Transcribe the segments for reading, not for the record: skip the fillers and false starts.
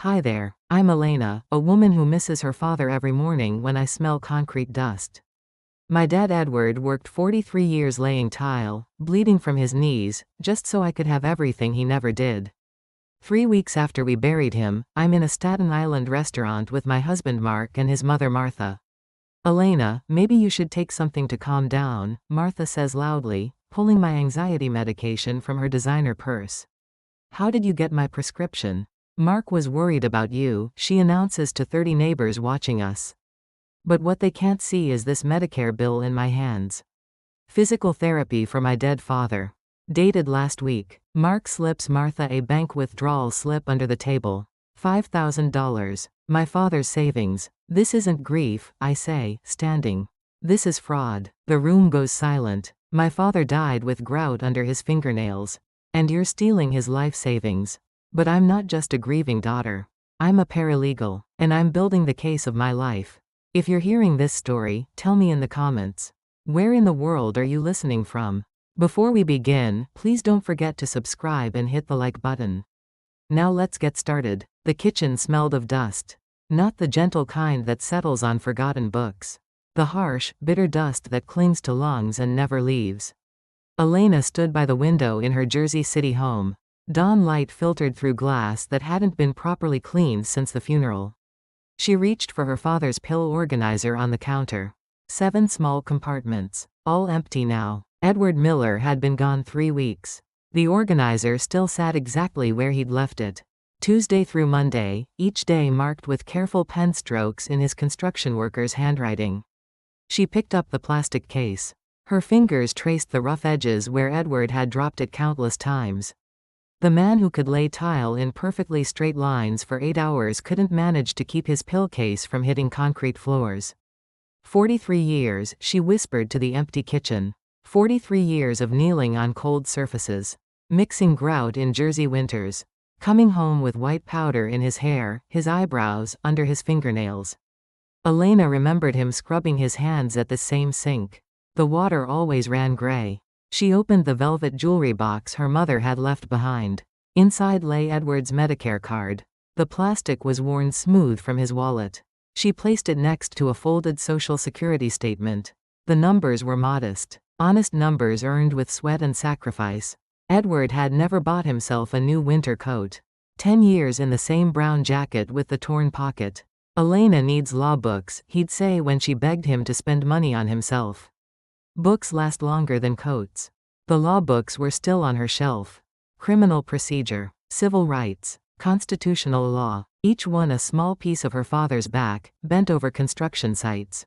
Hi there, I'm Elena, a woman who misses her father every morning when I smell concrete dust. My dad Edward worked 43 years laying tile, bleeding from his knees, just so I could have everything he never did. 3 weeks after we buried him, I'm in a Staten Island restaurant with my husband Mark and his mother Martha. Elena, maybe you should take something to calm down, Martha says loudly, pulling my anxiety medication from her designer purse. How did you get my prescription? Mark was worried about you, she announces to 30 neighbors watching us. But what they can't see is this Medicare bill in my hands. Physical therapy for my dead father. Dated last week. Mark slips Martha a bank withdrawal slip under the table. $5,000. My father's savings. This isn't grief, I say, standing. This is fraud. The room goes silent. My father died with grout under his fingernails. And you're stealing his life savings. But I'm not just a grieving daughter. I'm a paralegal, and I'm building the case of my life. If you're hearing this story, tell me in the comments. Where in the world are you listening from? Before we begin, please don't forget to subscribe and hit the like button. Now let's get started. The kitchen smelled of dust. Not the gentle kind that settles on forgotten books. The harsh, bitter dust that clings to lungs and never leaves. Elena stood by the window in her Jersey City home. Dawn light filtered through glass that hadn't been properly cleaned since the funeral. She reached for her father's pill organizer on the counter. 7 small compartments, all empty now. Edward Miller had been gone 3 weeks. The organizer still sat exactly where he'd left it. Tuesday through Monday, each day marked with careful pen strokes in his construction worker's handwriting. She picked up the plastic case. Her fingers traced the rough edges where Edward had dropped it countless times. The man who could lay tile in perfectly straight lines for 8 hours couldn't manage to keep his pill case from hitting concrete floors. 43 years, she whispered to the empty kitchen. 43 years of kneeling on cold surfaces. Mixing grout in Jersey winters. Coming home with white powder in his hair, his eyebrows, under his fingernails. Elena remembered him scrubbing his hands at the same sink. The water always ran gray. She opened the velvet jewelry box her mother had left behind. Inside lay Edward's Medicare card. The plastic was worn smooth from his wallet. She placed it next to a folded Social Security statement. The numbers were modest. Honest numbers earned with sweat and sacrifice. Edward had never bought himself a new winter coat. 10 years in the same brown jacket with the torn pocket. Elena needs law books, he'd say when she begged him to spend money on himself. Books last longer than coats. The law books were still on her shelf. Criminal procedure, civil rights, constitutional law, each one a small piece of her father's back, bent over construction sites.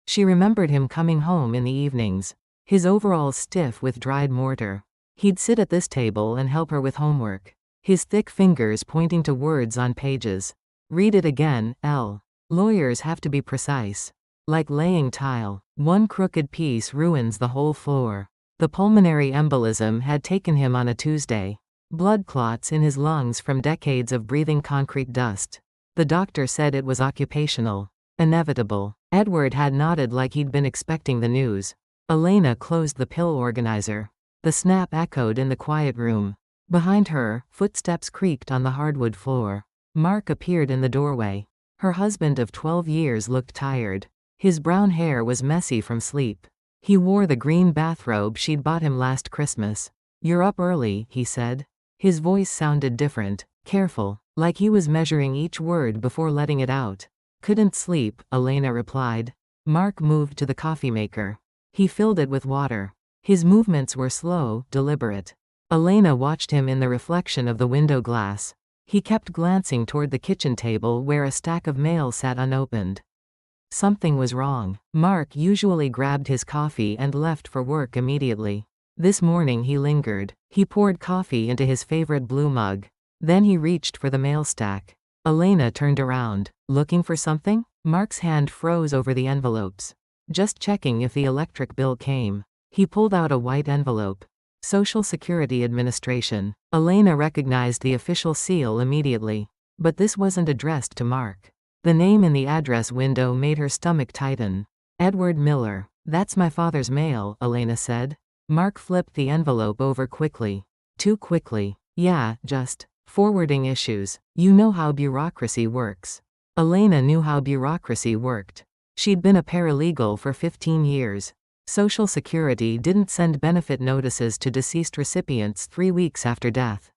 She remembered him coming home in the evenings. His overalls stiff with dried mortar. He'd sit at this table and help her with homework. His thick fingers pointing to words on pages. Read it again, L. Lawyers have to be precise. Like laying tile. One crooked piece ruins the whole floor. The pulmonary embolism had taken him on a Tuesday. Blood clots in his lungs from decades of breathing concrete dust. The doctor said it was occupational. Inevitable. Edward had nodded like he'd been expecting the news. Elena closed the pill organizer. The snap echoed in the quiet room. Behind her, footsteps creaked on the hardwood floor. Mark appeared in the doorway. Her husband of 12 years looked tired. His brown hair was messy from sleep. He wore the green bathrobe she'd bought him last Christmas. "You're up early," he said. His voice sounded different, careful, like he was measuring each word before letting it out. "Couldn't sleep," Elena replied. Mark moved to the coffee maker. He filled it with water. His movements were slow, deliberate. Elena watched him in the reflection of the window glass. He kept glancing toward the kitchen table where a stack of mail sat unopened. Something was wrong. Mark usually grabbed his coffee and left for work immediately. This morning he lingered. He poured coffee into his favorite blue mug. Then he reached for the mail stack. Elena turned around. "Looking for something?" Mark's hand froze over the envelopes. "Just checking if the electric bill came." He pulled out a white envelope. Social Security Administration. Elena recognized the official seal immediately. But this wasn't addressed to Mark. The name in the address window made her stomach tighten. Edward Miller. "That's my father's mail," Elena said. Mark flipped the envelope over quickly. Too quickly. "Yeah, just Forwarding issues. You know how bureaucracy works. Elena knew how bureaucracy worked. She'd been a paralegal for 15 years. Social Security didn't send benefit notices to deceased recipients 3 weeks after death.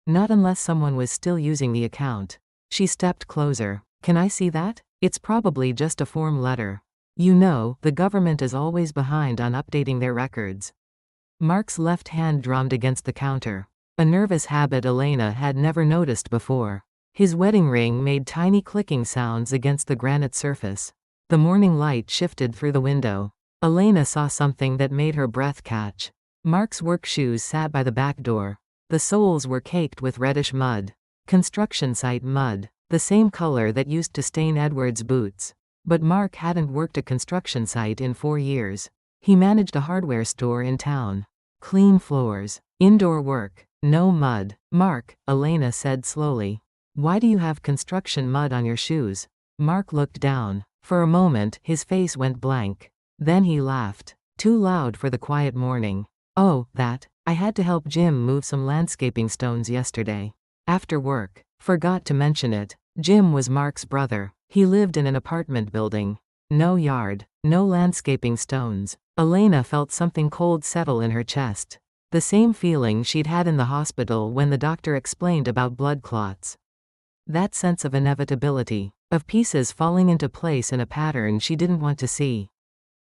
Not unless someone was still using the account. She stepped closer. Can I see that? It's probably just a form letter. You know, the government is always behind on updating their records. Mark's left hand drummed against the counter. A nervous habit Elena had never noticed before. His wedding ring made tiny clicking sounds against the granite surface. The morning light shifted through the window. Elena saw something that made her breath catch. Mark's work shoes sat by the back door. The soles were caked with reddish mud. Construction site mud. The same color that used to stain Edward's boots. But Mark hadn't worked a construction site in 4 years. He managed a hardware store in town. Clean floors. Indoor work. No mud. Mark, Elena said slowly. Why do you have construction mud on your shoes? Mark looked down. For a moment, his face went blank. Then he laughed. Too loud for the quiet morning. Oh, that. I had to help Jim move some landscaping stones yesterday. After work. Forgot to mention it. Jim was Mark's brother. He lived in an apartment building. No yard. No landscaping stones. Elena felt something cold settle in her chest. The same feeling she'd had in the hospital when the doctor explained about blood clots. That sense of inevitability. Of pieces falling into place in a pattern she didn't want to see.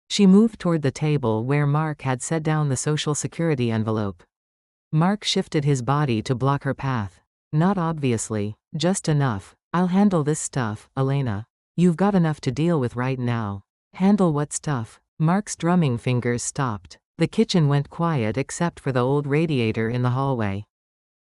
She moved toward the table where Mark had set down the Social Security envelope. Mark shifted his body to block her path. Not obviously, just enough. I'll handle this stuff, Elena. You've got enough to deal with right now. Handle what stuff? Mark's drumming fingers stopped. The kitchen went quiet except for the old radiator in the hallway.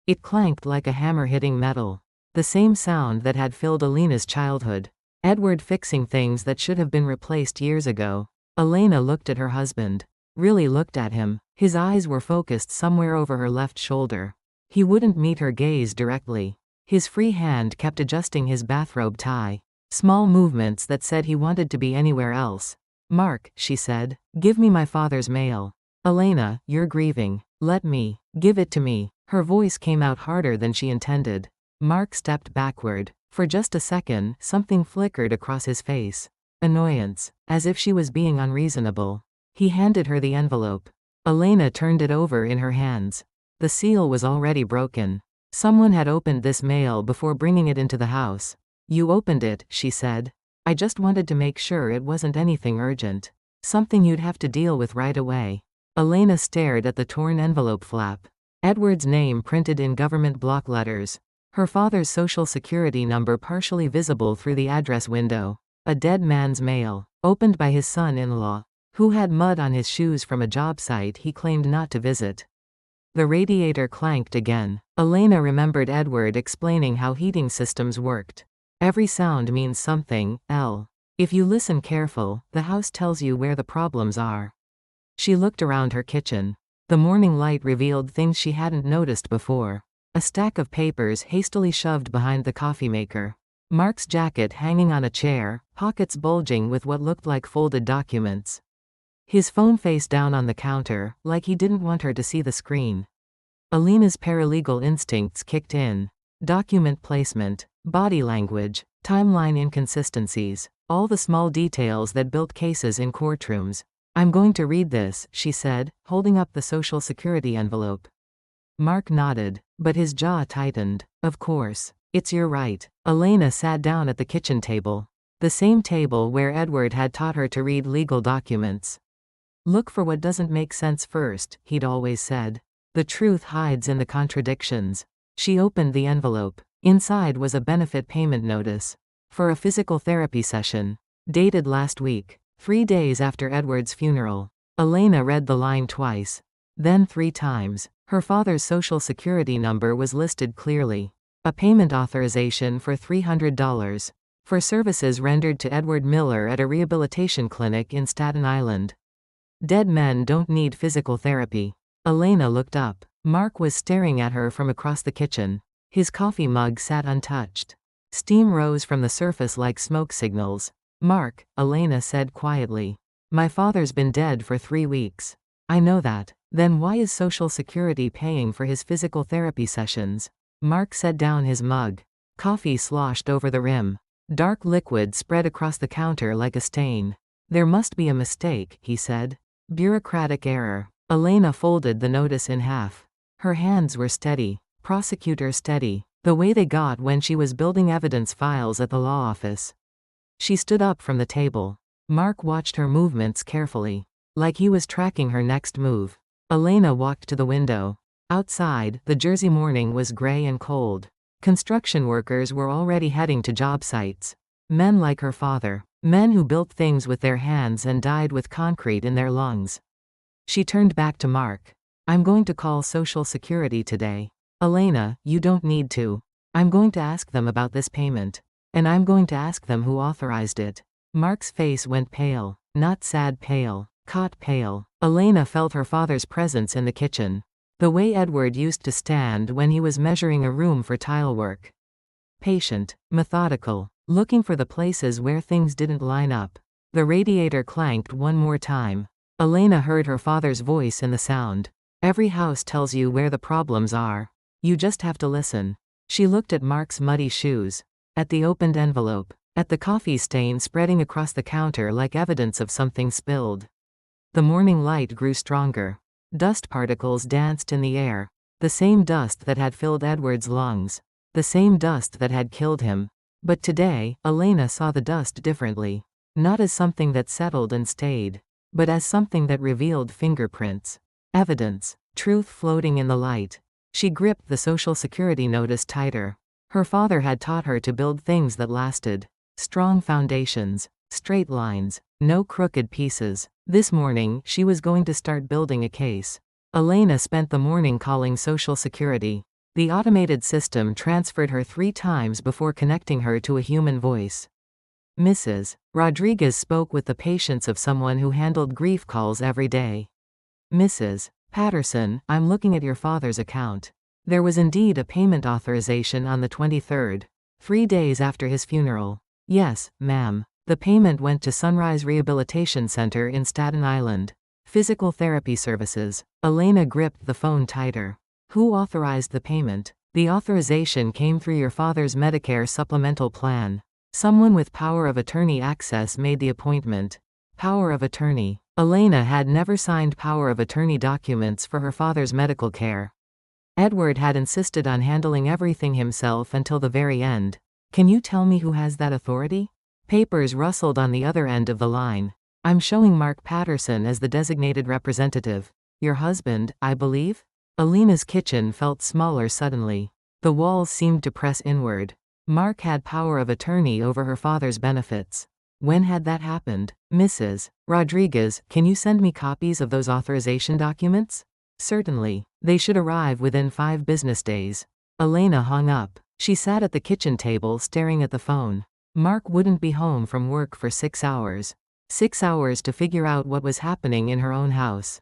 It clanked like a hammer hitting metal. The same sound that had filled Elena's childhood. Edward fixing things that should have been replaced years ago. Elena looked at her husband. Really looked at him. His eyes were focused somewhere over her left shoulder. He wouldn't meet her gaze directly. His free hand kept adjusting his bathrobe tie. Small movements that said he wanted to be anywhere else. Mark, she said, give me my father's mail. Elena, you're grieving. Let me. Give it to me. Her voice came out harder than she intended. Mark stepped backward. For just a second, something flickered across his face. Annoyance. As if she was being unreasonable. He handed her the envelope. Elena turned it over in her hands. The seal was already broken. Someone had opened this mail before bringing it into the house. You opened it, she said. I just wanted to make sure it wasn't anything urgent. Something you'd have to deal with right away. Elena stared at the torn envelope flap. Edward's name printed in government block letters. Her father's Social Security number partially visible through the address window. A dead man's mail, opened by his son-in-law, who had mud on his shoes from a job site he claimed not to visit. The radiator clanked again. Elena remembered Edward explaining how heating systems worked. Every sound means something, L. If you listen careful, the house tells you where the problems are. She looked around her kitchen. The morning light revealed things she hadn't noticed before. A stack of papers hastily shoved behind the coffee maker. Mark's jacket hanging on a chair, pockets bulging with what looked like folded documents. His phone face down on the counter, like he didn't want her to see the screen. Elena's paralegal instincts kicked in. Document placement, body language, timeline inconsistencies, all the small details that built cases in courtrooms. I'm going to read this, she said, holding up the Social Security envelope. Mark nodded, but his jaw tightened. Of course. It's your right. Elena sat down at the kitchen table. The same table where Edward had taught her to read legal documents. Look for what doesn't make sense first, he'd always said. The truth hides in the contradictions. She opened the envelope. Inside was a benefit payment notice. For a physical therapy session. Dated last week. 3 days after Edward's funeral. Elena read the line twice. Then 3 times. Her father's Social Security number was listed clearly. A payment authorization for $300. For services rendered to Edward Miller at a rehabilitation clinic in Staten Island. Dead men don't need physical therapy. Elena looked up. Mark was staring at her from across the kitchen. His coffee mug sat untouched. Steam rose from the surface like smoke signals. Mark, Elena said quietly. My father's been dead for 3 weeks. I know that. Then why is Social Security paying for his physical therapy sessions? Mark set down his mug. Coffee sloshed over the rim. Dark liquid spread across the counter like a stain. There must be a mistake, he said. Bureaucratic error. Elena folded the notice in half. Her hands were steady. Prosecutor steady. The way they got when she was building evidence files at the law office. She stood up from the table. Mark watched her movements carefully. Like he was tracking her next move. Elena walked to the window. Outside, the Jersey morning was gray and cold. Construction workers were already heading to job sites. Men like her father. Men who built things with their hands and died with concrete in their lungs. She turned back to Mark. I'm going to call Social Security today. Elena, you don't need to. I'm going to ask them about this payment. And I'm going to ask them who authorized it. Mark's face went pale. Not sad pale. Caught pale. Elena felt her father's presence in the kitchen. The way Edward used to stand when he was measuring a room for tile work. Patient. Methodical. Looking for the places where things didn't line up. The radiator clanked one more time. Elena heard her father's voice in the sound. Every house tells you where the problems are. You just have to listen. She looked at Mark's muddy shoes. At the opened envelope. At the coffee stain spreading across the counter like evidence of something spilled. The morning light grew stronger. Dust particles danced in the air. The same dust that had filled Edward's lungs. The same dust that had killed him. But today, Elena saw the dust differently. Not as something that settled and stayed. But as something that revealed fingerprints. Evidence. Truth floating in the light. She gripped the Social Security notice tighter. Her father had taught her to build things that lasted. Strong foundations. Straight lines. No crooked pieces. This morning, she was going to start building a case. Elena spent the morning calling Social Security. The automated system transferred her 3 times before connecting her to a human voice. Mrs. Rodriguez spoke with the patience of someone who handled grief calls every day. Mrs. Patterson, I'm looking at your father's account. There was indeed a payment authorization on the 23rd. 3 days after his funeral. Yes, ma'am. The payment went to Sunrise Rehabilitation Center in Staten Island. Physical therapy services. Elena gripped the phone tighter. Who authorized the payment? The authorization came through your father's Medicare supplemental plan. Someone with power of attorney access made the appointment. Power of attorney. Elena had never signed power of attorney documents for her father's medical care. Edward had insisted on handling everything himself until the very end. Can you tell me who has that authority? Papers rustled on the other end of the line. I'm showing Mark Patterson as the designated representative. Your husband, I believe? Elena's kitchen felt smaller suddenly. The walls seemed to press inward. Mark had power of attorney over her father's benefits. When had that happened? Mrs. Rodriguez, can you send me copies of those authorization documents? Certainly. They should arrive within 5 business days. Elena hung up. She sat at the kitchen table staring at the phone. Mark wouldn't be home from work for 6 hours. 6 hours to figure out what was happening in her own house.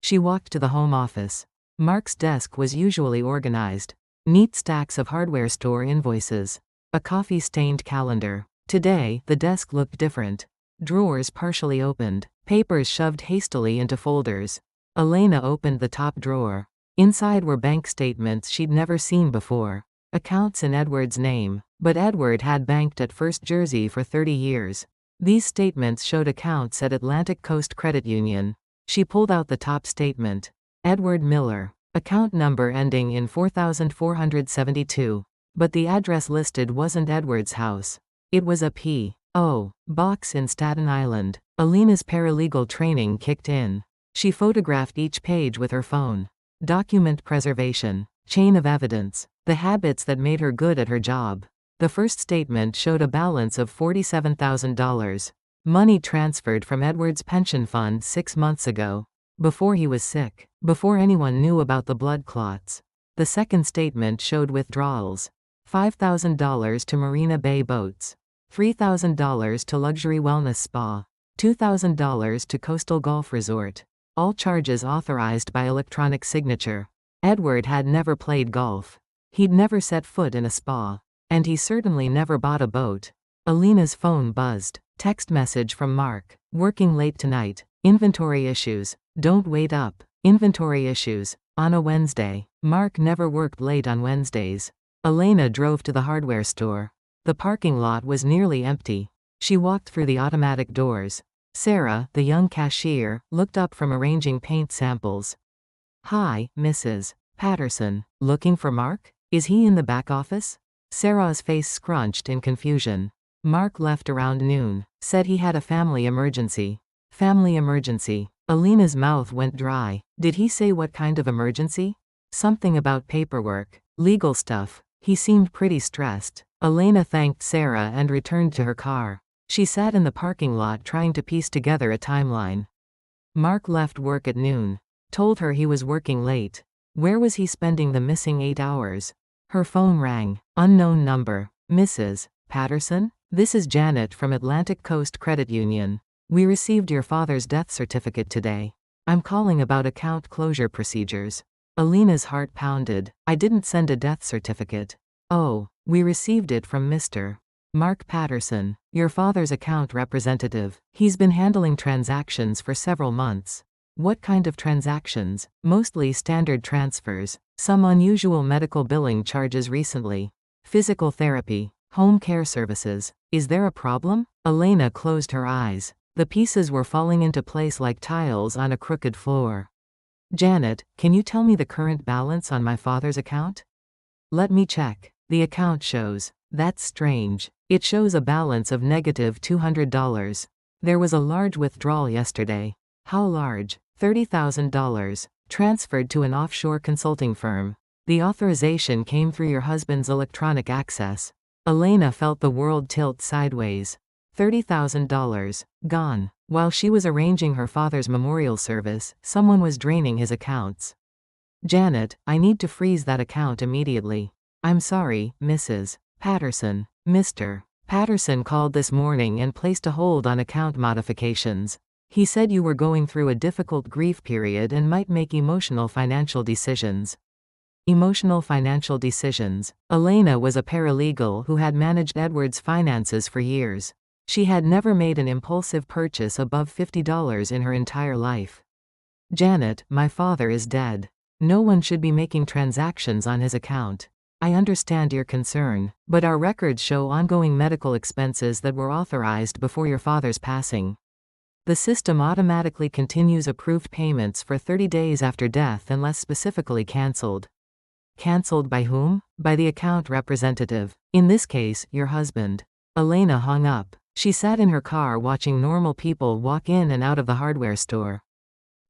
She walked to the home office. Mark's desk was usually organized. Neat stacks of hardware store invoices. A coffee-stained calendar. Today, the desk looked different. Drawers partially opened. Papers shoved hastily into folders. Elena opened the top drawer. Inside were bank statements she'd never seen before. Accounts in Edward's name. But Edward had banked at First Jersey for 30 years. These statements showed accounts at Atlantic Coast Credit Union. She pulled out the top statement. Edward Miller. Account number ending in 4472. But the address listed wasn't Edward's house. It was a P.O. box in Staten Island. Elena's paralegal training kicked in. She photographed each page with her phone. Document preservation. Chain of evidence. The habits that made her good at her job. The first statement showed a balance of $47,000. Money transferred from Edward's pension fund 6 months ago. Before he was sick. Before anyone knew about the blood clots. The second statement showed withdrawals. $5,000 to Marina Bay Boats. $3,000 to Luxury Wellness Spa. $2,000 to Coastal Golf Resort. All charges authorized by electronic signature. Edward had never played golf. He'd never set foot in a spa. And he certainly never bought a boat. Elena's phone buzzed. Text message from Mark. Working late tonight. Inventory issues. Don't wait up. Inventory issues. On a Wednesday. Mark never worked late on Wednesdays. Elena drove to the hardware store. The parking lot was nearly empty. She walked through the automatic doors. Sarah, the young cashier, looked up from arranging paint samples. "Hi, Mrs. Patterson. Looking for Mark? Is he in the back office?" Sarah's face scrunched in confusion. "Mark left around noon. Said he had a family emergency." Family emergency. Elena's mouth went dry. Did he say what kind of emergency? Something about paperwork. Legal stuff. He seemed pretty stressed. Elena thanked Sarah and returned to her car. She sat in the parking lot trying to piece together a timeline. Mark left work at noon. Told her he was working late. Where was he spending the missing 8 hours? Her phone rang. Unknown number. "Mrs. Patterson? This is Janet from Atlantic Coast Credit Union. We received your father's death certificate today. I'm calling about account closure procedures." Elena's heart pounded. "I didn't send a death certificate." "Oh, we received it from Mr. Mark Patterson, your father's account representative. He's been handling transactions for several months." "What kind of transactions?" "Mostly standard transfers. Some unusual medical billing charges recently. Physical therapy. Home care services. Is there a problem?" Elena closed her eyes. The pieces were falling into place like tiles on a crooked floor. "Janet, can you tell me the current balance on my father's account?" "Let me check. The account shows." "That's strange. It shows a balance of negative $200. There was a large withdrawal yesterday." "How large?" $30,000. Transferred to an offshore consulting firm. The authorization came through your husband's electronic access." Elena felt the world tilt sideways. $30,000. Gone. While she was arranging her father's memorial service, someone was draining his accounts. "Janet, I need to freeze that account immediately." "I'm sorry, Mrs. Patterson." Mr. Patterson called this morning and placed a hold on account modifications. He said you were going through a difficult grief period and might make emotional financial decisions. Emotional financial decisions. Elena was a paralegal who had managed Edward's finances for years. She had never made an impulsive purchase above $50 in her entire life. "Janet, my father is dead. No one should be making transactions on his account. I understand your concern, but our records show ongoing medical expenses that were authorized before your father's passing. The system automatically continues approved payments for 30 days after death unless specifically canceled." "Canceled by whom?" "By the account representative. In this case, your husband." Elena hung up. She sat in her car watching normal people walk in and out of the hardware store.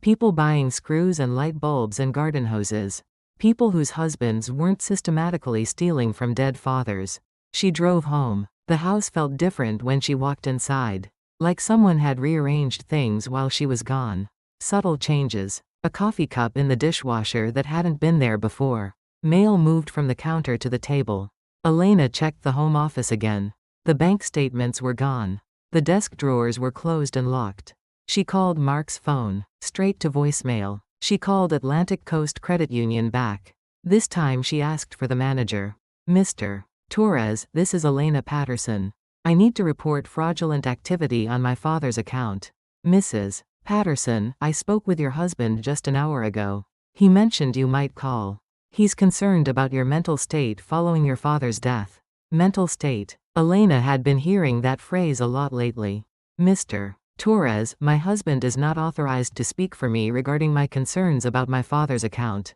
People buying screws and light bulbs and garden hoses. People whose husbands weren't systematically stealing from dead fathers. She drove home. The house felt different when she walked inside. Like someone had rearranged things while she was gone. Subtle changes. A coffee cup in the dishwasher that hadn't been there before. Mail moved from the counter to the table. Elena checked the home office again. The bank statements were gone. The desk drawers were closed and locked. She called Mark's phone. Straight to voicemail. She called Atlantic Coast Credit Union back. This time she asked for the manager. "Mr. Torres, this is Elena Patterson. I need to report fraudulent activity on my father's account." "Mrs. Patterson, I spoke with your husband just an hour ago. He mentioned you might call. He's concerned about your mental state following your father's death." Mental state. Elena had been hearing that phrase a lot lately. "Mr. Torres, my husband is not authorized to speak for me regarding my concerns about my father's account."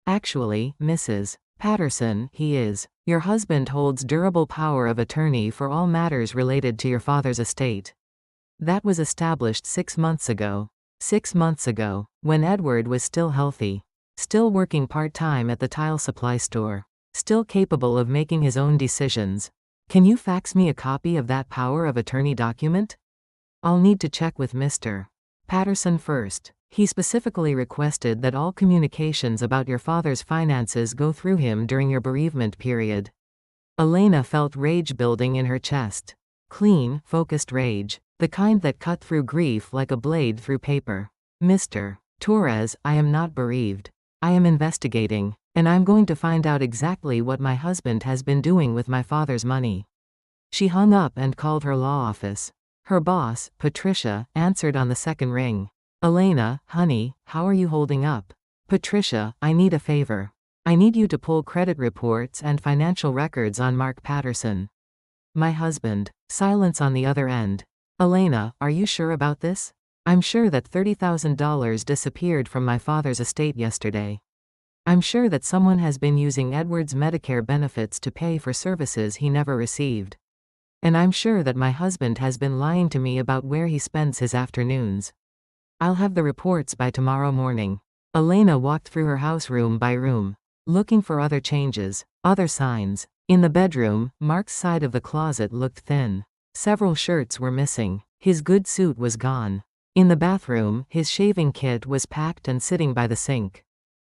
"Actually, Mrs. Patterson, he is. Your husband holds durable power of attorney for all matters related to your father's estate. That was established 6 months ago. 6 months ago, when Edward was still healthy. Still working part-time at the tile supply store. Still capable of making his own decisions. Can you fax me a copy of that power of attorney document?" "I'll need to check with Mr. Patterson first. He specifically requested that all communications about your father's finances go through him during your bereavement period." Elena felt rage building in her chest. Clean, focused rage. The kind that cut through grief like a blade through paper. "Mr. Torres, I am not bereaved. I am investigating, and I'm going to find out exactly what my husband has been doing with my father's money." She hung up and called her law office. Her boss, Patricia, answered on the second ring. "Elena, honey, how are you holding up?" Patricia, I need a favor. I need you to pull credit reports and financial records on Mark Patterson. My husband. Silence on the other end. Elena, are you sure about this? I'm sure that $30,000 disappeared from my father's estate yesterday. I'm sure that someone has been using Edward's Medicare benefits to pay for services he never received. And I'm sure that my husband has been lying to me about where he spends his afternoons. I'll have the reports by tomorrow morning. Elena walked through her house room by room, looking for other changes, other signs. In the bedroom, Mark's side of the closet looked thin. Several shirts were missing. His good suit was gone. In the bathroom, his shaving kit was packed and sitting by the sink.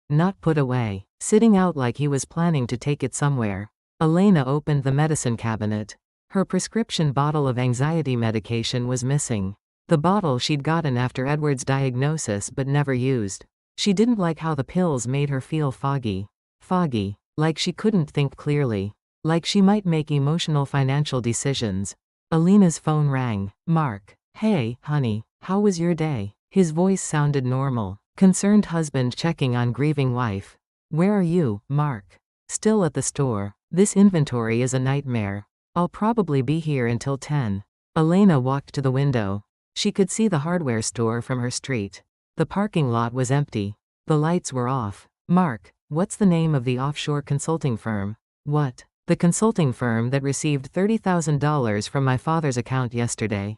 Not put away. Sitting out like he was planning to take it somewhere. Elena opened the medicine cabinet. Her prescription bottle of anxiety medication was missing. The bottle she'd gotten after Edward's diagnosis but never used. She didn't like how the pills made her feel foggy. Foggy. Like she couldn't think clearly. Like she might make emotional financial decisions. Elena's phone rang. Mark. Hey, honey, how was your day? His voice sounded normal. Concerned husband checking on grieving wife. Where are you, Mark? Still at the store. This inventory is a nightmare. I'll probably be here until 10. Elena walked to the window. She could see the hardware store from her street. The parking lot was empty. The lights were off. Mark, what's the name of the offshore consulting firm? What? The consulting firm that received $30,000 from my father's account yesterday.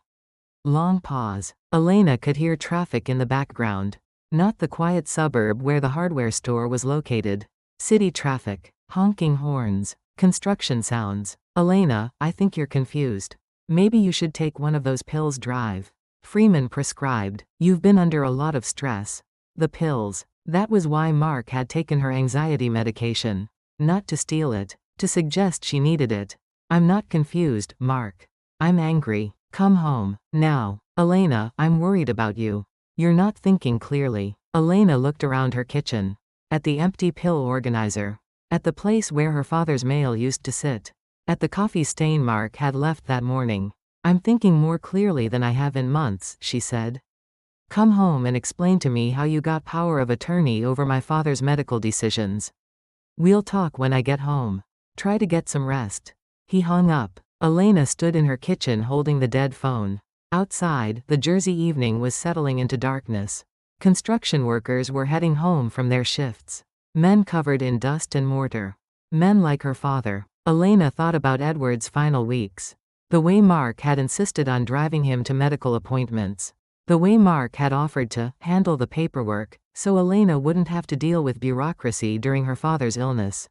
Long pause. Elena could hear traffic in the background. Not the quiet suburb where the hardware store was located. City traffic. Honking horns. Construction sounds. Elena, I think you're confused. Maybe you should take one of those pills. Drive. Freeman prescribed. You've been under a lot of stress. The pills. That was why Mark had taken her anxiety medication. Not to steal it. To suggest she needed it. I'm not confused, Mark. I'm angry. Come home. Now. Elena, I'm worried about you. You're not thinking clearly. Elena looked around her kitchen. At the empty pill organizer. At the place where her father's mail used to sit. At the coffee stain Mark had left that morning. I'm thinking more clearly than I have in months, she said. Come home and explain to me how you got power of attorney over my father's medical decisions. We'll talk when I get home. Try to get some rest. He hung up. Elena stood in her kitchen holding the dead phone. Outside, the Jersey evening was settling into darkness. Construction workers were heading home from their shifts. Men covered in dust and mortar. Men like her father. Elena thought about Edward's final weeks. The way Mark had insisted on driving him to medical appointments. The way Mark had offered to handle the paperwork, so Elena wouldn't have to deal with bureaucracy during her father's illness.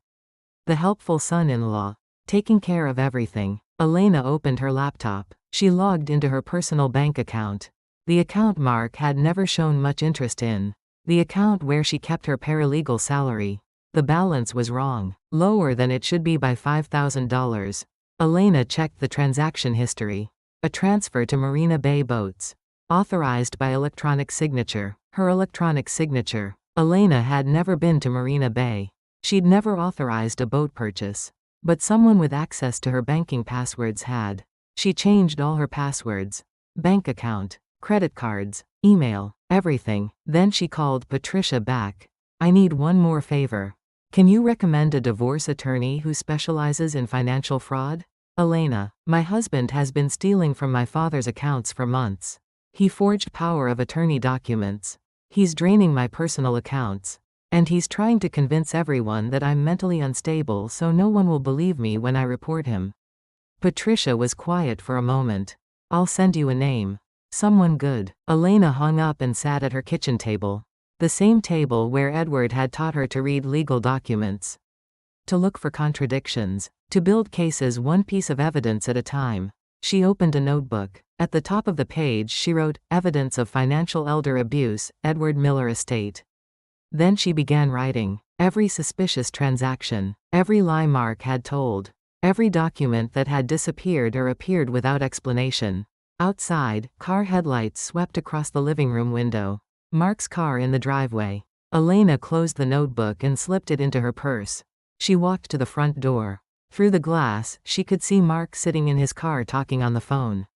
The helpful son-in-law. Taking care of everything. Elena opened her laptop. She logged into her personal bank account. The account Mark had never shown much interest in. The account where she kept her paralegal salary. The balance was wrong. Lower than it should be by $5,000. Elena checked the transaction history. A transfer to Marina Bay Boats. Authorized by electronic signature. Her electronic signature. Elena had never been to Marina Bay. She'd never authorized a boat purchase. But someone with access to her banking passwords had. She changed all her passwords. Bank account, credit cards, email, everything. Then she called Patricia back. I need one more favor. Can you recommend a divorce attorney who specializes in financial fraud? Elena, my husband has been stealing from my father's accounts for months. He forged power of attorney documents. He's draining my personal accounts. And he's trying to convince everyone that I'm mentally unstable so no one will believe me when I report him. Patricia was quiet for a moment. I'll send you a name. Someone good. Elena hung up and sat at her kitchen table. The same table where Edward had taught her to read legal documents. To look for contradictions. To build cases one piece of evidence at a time. She opened a notebook. At the top of the page she wrote, Evidence of financial elder abuse, Edward Miller Estate. Then she began writing. Every suspicious transaction. Every lie Mark had told. Every document that had disappeared or appeared without explanation. Outside, car headlights swept across the living room window. Mark's car in the driveway. Elena closed the notebook and slipped it into her purse. She walked to the front door. Through the glass, she could see Mark sitting in his car talking on the phone.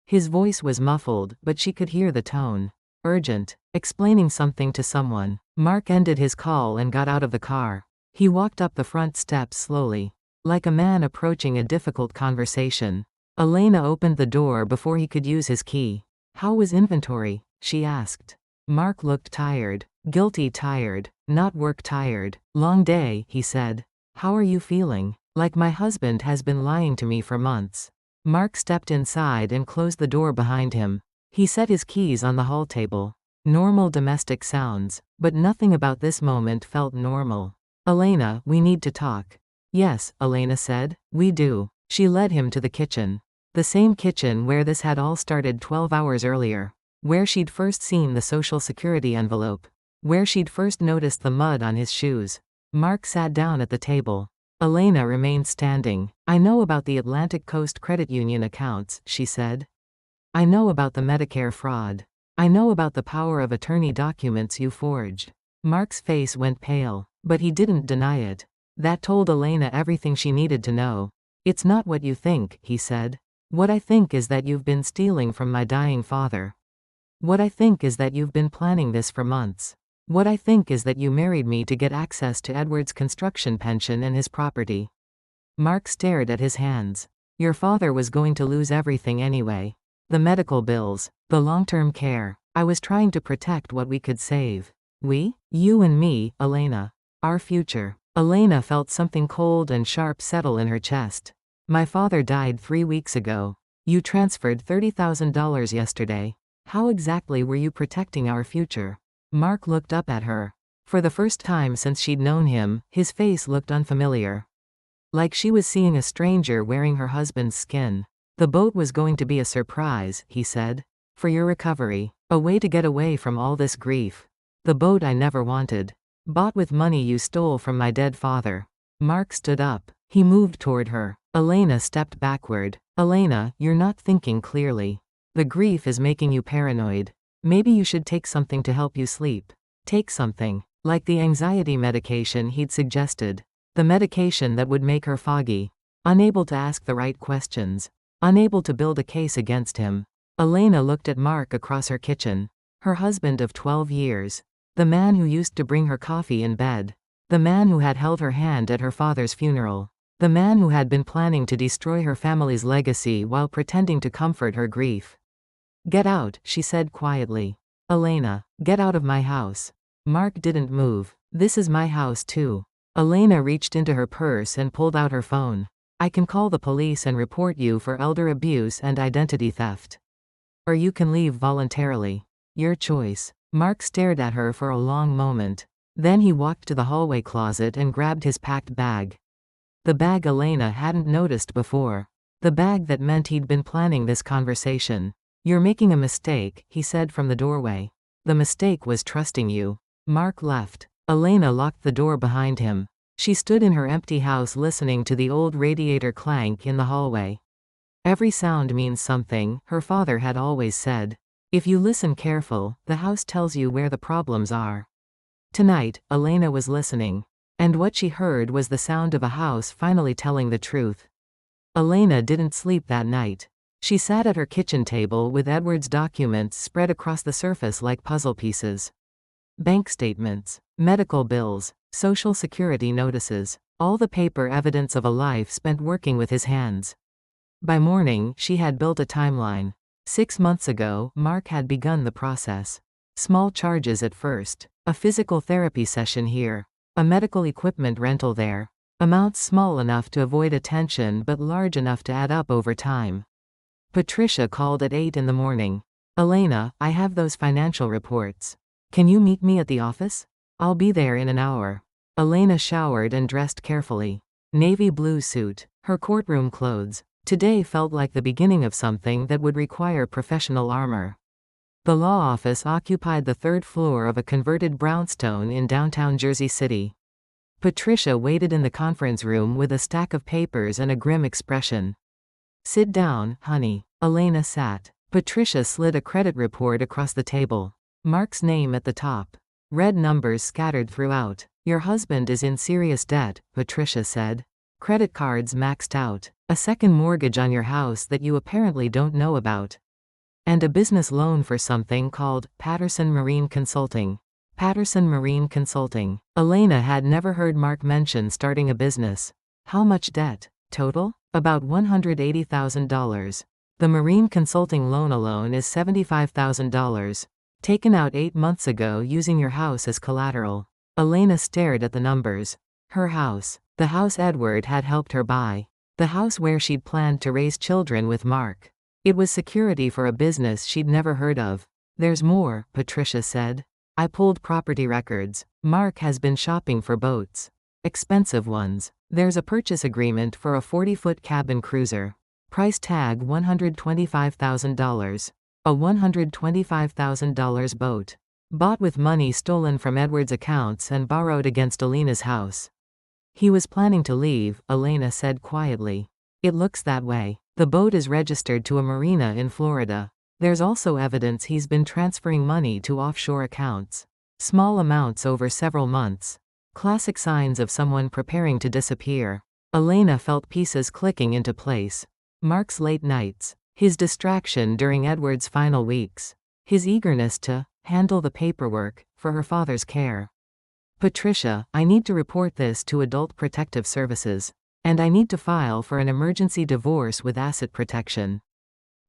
His voice was muffled, but she could hear the tone. Urgent. explaining something to someone. Mark ended his call and got out of the car. He walked up the front steps slowly, like a man approaching a difficult conversation. Elena opened the door before he could use his key. "How was inventory?" she asked. Mark looked tired. Guilty tired, not work tired. "Long day," he said. "How are you feeling?" "Like my husband has been lying to me for months." Mark stepped inside and closed the door behind him. He set his keys on the hall table. Normal domestic sounds, but nothing about this moment felt normal. "Elena, we need to talk." "Yes," Elena said, "we do." She led him to the kitchen. The same kitchen where this had all started 12 hours earlier. Where she'd first seen the Social Security envelope. Where she'd first noticed the mud on his shoes. Mark sat down at the table. Elena remained standing. "I know about the Atlantic Coast Credit Union accounts," she said. "I know about the Medicare fraud. I know about the power of attorney documents you forged." Mark's face went pale, but he didn't deny it. That told Elena everything she needed to know. "It's not what you think," he said. "What I think is that you've been stealing from my dying father. What I think is that you've been planning this for months. What I think is that you married me to get access to Edward's construction pension and his property." Mark stared at his hands. "Your father was going to lose everything anyway. The medical bills, the long-term care. I was trying to protect what we could save. We? You and me, Elena. Our future." Elena felt something cold and sharp settle in her chest. "My father died 3 weeks ago. You transferred $30,000 yesterday. How exactly were you protecting our future?" Mark looked up at her. For the first time since she'd known him, his face looked unfamiliar. Like she was seeing a stranger wearing her husband's skin. "The boat was going to be a surprise," he said. "For your recovery. A way to get away from all this grief. The boat I never wanted. Bought with money you stole from my dead father." Mark stood up. He moved toward her. Elena stepped backward. "Elena, you're not thinking clearly. The grief is making you paranoid. Maybe you should take something to help you sleep. Take something. Like the anxiety medication he'd suggested. The medication that would make her foggy. Unable to ask the right questions. Unable to build a case against him." Elena looked at Mark across her kitchen. Her husband of 12 years. The man who used to bring her coffee in bed. The man who had held her hand at her father's funeral. The man who had been planning to destroy her family's legacy while pretending to comfort her grief. "Get out," she said quietly. "Elena, get out of my house." Mark didn't move. "This is my house too." Elena reached into her purse and pulled out her phone. "I can call the police and report you for elder abuse and identity theft. Or you can leave voluntarily. Your choice." Mark stared at her for a long moment. Then he walked to the hallway closet and grabbed his packed bag. The bag Elena hadn't noticed before. The bag that meant he'd been planning this conversation. "You're making a mistake," he said from the doorway. "The mistake was trusting you." Mark left. Elena locked the door behind him. She stood in her empty house listening to the old radiator clank in the hallway. Every sound means something, her father had always said. If you listen careful, the house tells you where the problems are. Tonight, Elena was listening. And what she heard was the sound of a house finally telling the truth. Elena didn't sleep that night. She sat at her kitchen table with Edward's documents spread across the surface like puzzle pieces. Bank statements, medical bills, Social Security notices, all the paper evidence of a life spent working with his hands. By morning, she had built a timeline. 6 months ago, Mark had begun the process. Small charges at first. A physical therapy session here. A medical equipment rental there. Amounts small enough to avoid attention but large enough to add up over time. Patricia called at 8 in the morning. "Elena, I have those financial reports. Can you meet me at the office? I'll be there in an hour." Elena showered and dressed carefully. Navy blue suit. Her courtroom clothes. Today felt like the beginning of something that would require professional armor. The law office occupied the 3rd floor of a converted brownstone in downtown Jersey City. Patricia waited in the conference room with a stack of papers and a grim expression. "Sit down, honey." Elena sat. Patricia slid a credit report across the table. Mark's name at the top. Red numbers scattered throughout. "Your husband is in serious debt," Patricia said. "Credit cards maxed out. A second mortgage on your house that you apparently don't know about." and a business loan for something called Patterson Marine Consulting. Patterson Marine Consulting. Elena had never heard Mark mention starting a business. How much debt? Total? About $180,000. The marine consulting loan alone is $75,000. Taken out 8 months ago using your house as collateral. Elena stared at the numbers. Her house. The house Edward had helped her buy. The house where she'd planned to raise children with Mark. It was security for a business she'd never heard of. There's more, Patricia said. I pulled property records. Mark has been shopping for boats. Expensive ones. There's a purchase agreement for a 40-foot cabin cruiser. Price tag $125,000. A $125,000 boat. Bought with money stolen from Edward's accounts and borrowed against Elena's house. He was planning to leave, Elena said quietly. It looks that way. The boat is registered to a marina in Florida. There's also evidence he's been transferring money to offshore accounts. Small amounts over several months. Classic signs of someone preparing to disappear. Elena felt pieces clicking into place. Mark's late nights. His distraction during Edward's final weeks. His eagerness to handle the paperwork for her father's care. Patricia, I need to report this to Adult Protective Services. And I need to file for an emergency divorce with asset protection.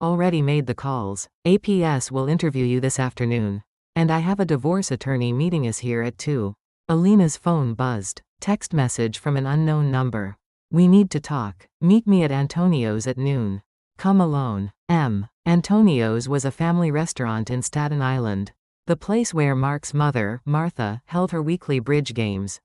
Already made the calls. APS will interview you this afternoon. And I have a divorce attorney meeting us here at 2. Elena's phone buzzed. Text message from an unknown number. We need to talk. Meet me at Antonio's at noon. Come alone. M. Antonio's was a family restaurant in Staten Island. The place where Mark's mother, Martha, held her weekly bridge games.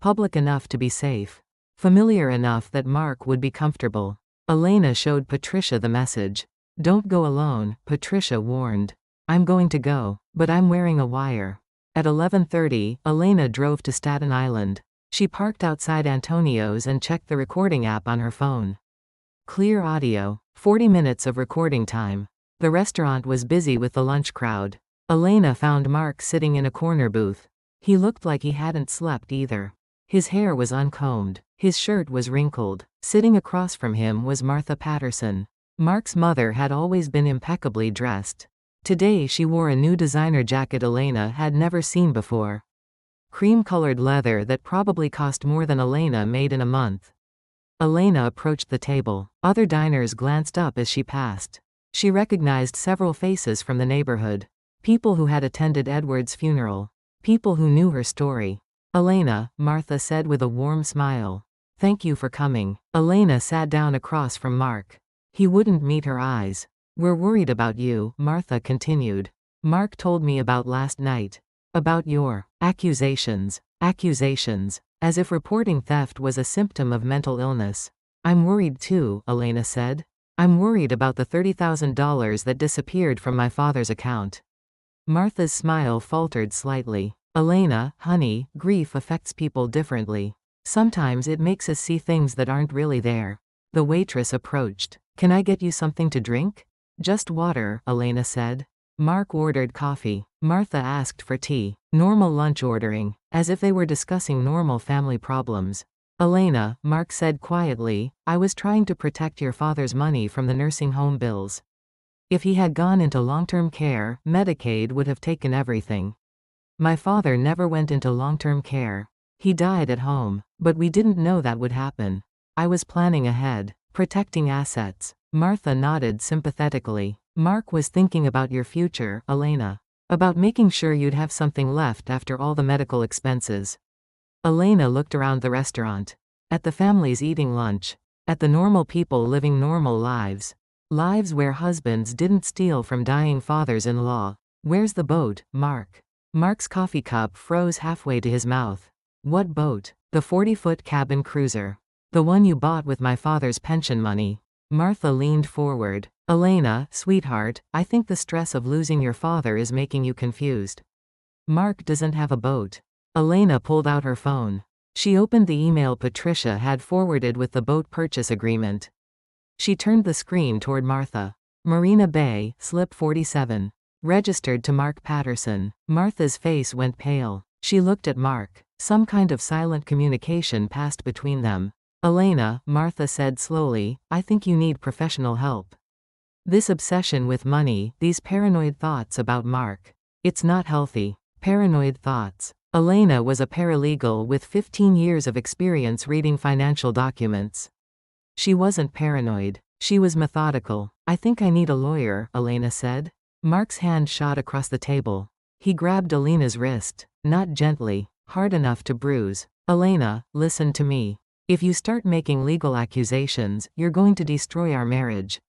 Public enough to be safe. Familiar enough that Mark would be comfortable. Elena showed Patricia the message. Don't go alone, Patricia warned. I'm going to go, but I'm wearing a wire. At 11:30, Elena drove to Staten Island. She parked outside Antonio's and checked the recording app on her phone. Clear audio. 40 minutes of recording time. The restaurant was busy with the lunch crowd. Elena found Mark sitting in a corner booth. He looked like he hadn't slept either. His hair was uncombed. His shirt was wrinkled. Sitting across from him was Martha Patterson. Mark's mother had always been impeccably dressed. Today she wore a new designer jacket Elena had never seen before. Cream-colored leather that probably cost more than Elena made in a month. Elena approached the table. Other diners glanced up as she passed. She recognized several faces from the neighborhood. People who had attended Edward's funeral. People who knew her story. Elena, Martha said with a warm smile. Thank you for coming. Elena sat down across from Mark. He wouldn't meet her eyes. We're worried about you, Martha continued. Mark told me about last night. About your accusations. Accusations. As if reporting theft was a symptom of mental illness. I'm worried too, Elena said. I'm worried about the $30,000 that disappeared from my father's account. Martha's smile faltered slightly. Elena, honey, grief affects people differently. Sometimes it makes us see things that aren't really there. The waitress approached. Can I get you something to drink? Just water, Elena said. Mark ordered coffee. Martha asked for tea. Normal lunch ordering, as if they were discussing normal family problems. Elena, Mark said quietly, I was trying to protect your father's money from the nursing home bills. If he had gone into long-term care, Medicaid would have taken everything. My father never went into long-term care. He died at home, but we didn't know that would happen. I was planning ahead, protecting assets. Martha nodded sympathetically. Mark was thinking about your future, Elena. About making sure you'd have something left after all the medical expenses. Elena looked around the restaurant. At the families eating lunch. At the normal people living normal lives. Lives where husbands didn't steal from dying fathers-in-law. Where's the boat, Mark? Mark's coffee cup froze halfway to his mouth. What boat? The 40-foot cabin cruiser. The one you bought with my father's pension money. Martha leaned forward. Elena, sweetheart, I think the stress of losing your father is making you confused. Mark doesn't have a boat. Elena pulled out her phone. She opened the email Patricia had forwarded with the boat purchase agreement. She turned the screen toward Martha. Marina Bay, slip 47. Registered to Mark Patterson. Martha's face went pale. She looked at Mark. Some kind of silent communication passed between them. Elena, Martha said slowly, I think you need professional help. This obsession with money, these paranoid thoughts about Mark. It's not healthy. Paranoid thoughts. Elena was a paralegal with 15 years of experience reading financial documents. She wasn't paranoid. She was methodical. I think I need a lawyer, Elena said. Mark's hand shot across the table. He grabbed Elena's wrist. Not gently, hard enough to bruise. Elena, listen to me. If you start making legal accusations, you're going to destroy our marriage.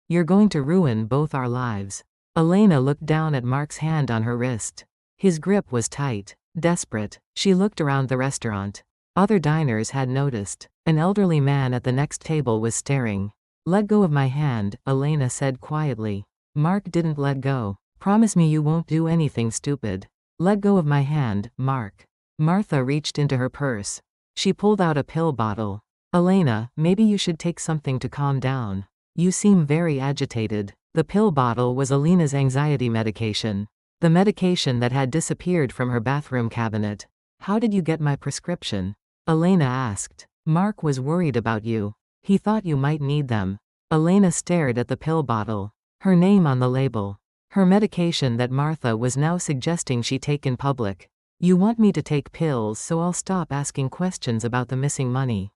You're going to ruin both our lives. Elena looked down at Mark's hand on her wrist. His grip was tight, desperate. She looked around the restaurant. Other diners had noticed. An elderly man at the next table was staring. Let go of my hand, Elena said quietly. Mark didn't let go. Promise me you won't do anything stupid. Let go of my hand, Mark. Martha reached into her purse. She pulled out a pill bottle. Elena, maybe you should take something to calm down. You seem very agitated. The pill bottle was Elena's anxiety medication. The medication that had disappeared from her bathroom cabinet. How did you get my prescription? Elena asked. Mark was worried about you. He thought you might need them. Elena stared at the pill bottle. Her name on the label. Her medication that Martha was now suggesting she take in public. You want me to take pills so I'll stop asking questions about the missing money.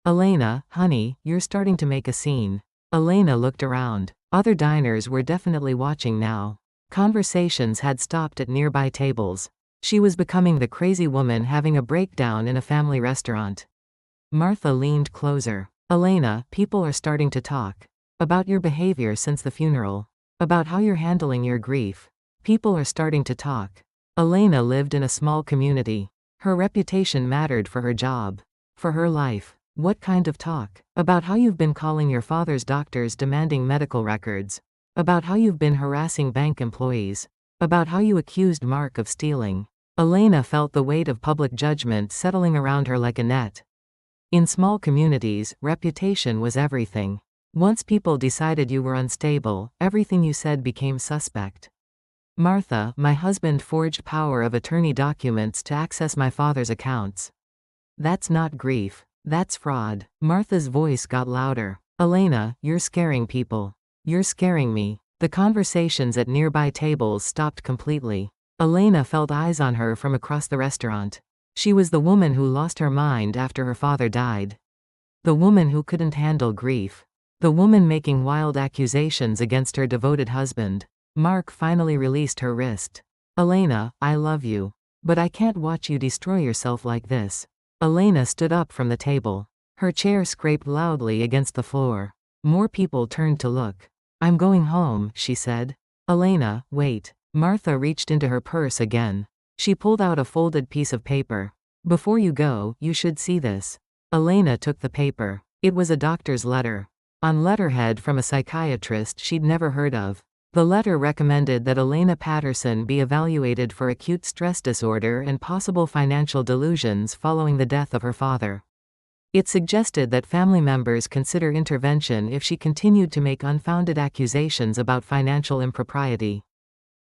Elena, honey, you're starting to make a scene. Elena looked around. Other diners were definitely watching now. Conversations had stopped at nearby tables. She was becoming the crazy woman having a breakdown in a family restaurant. Martha leaned closer. Elena, people are starting to talk. About your behavior since the funeral. About how you're handling your grief. People are starting to talk. Elena lived in a small community. Her reputation mattered for her job. For her life. What kind of talk? About how you've been calling your father's doctors demanding medical records. About how you've been harassing bank employees. About how you accused Mark of stealing. Elena felt the weight of public judgment settling around her like a net. In small communities, reputation was everything. Once people decided you were unstable, everything you said became suspect. Martha, my husband forged power of attorney documents to access my father's accounts. That's not grief. That's fraud. Martha's voice got louder. Elena, you're scaring people. You're scaring me. The conversations at nearby tables stopped completely. Elena felt eyes on her from across the restaurant. She was the woman who lost her mind after her father died. The woman who couldn't handle grief. The woman making wild accusations against her devoted husband. Mark finally released her wrist. Elena, I love you. But I can't watch you destroy yourself like this. Elena stood up from the table. Her chair scraped loudly against the floor. More people turned to look. I'm going home, she said. Elena, wait. Martha reached into her purse again. She pulled out a folded piece of paper. Before you go, you should see this. Elena took the paper. It was a doctor's letter. On letterhead from a psychiatrist she'd never heard of. The letter recommended that Elena Patterson be evaluated for acute stress disorder and possible financial delusions following the death of her father. It suggested that family members consider intervention if she continued to make unfounded accusations about financial impropriety.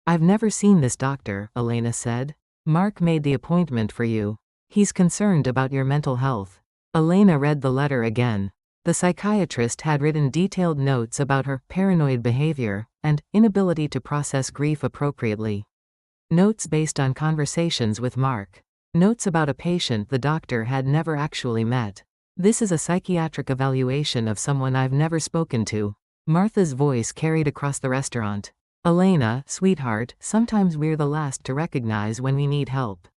I've never seen this doctor, Elena said. Mark made the appointment for you. He's concerned about your mental health. Elena read the letter again. The psychiatrist had written detailed notes about her paranoid behavior and inability to process grief appropriately. Notes based on conversations with Mark. Notes about a patient the doctor had never actually met. This is a psychiatric evaluation of someone I've never spoken to. Martha's voice carried across the restaurant. Elena, sweetheart, sometimes we're the last to recognize when we need help.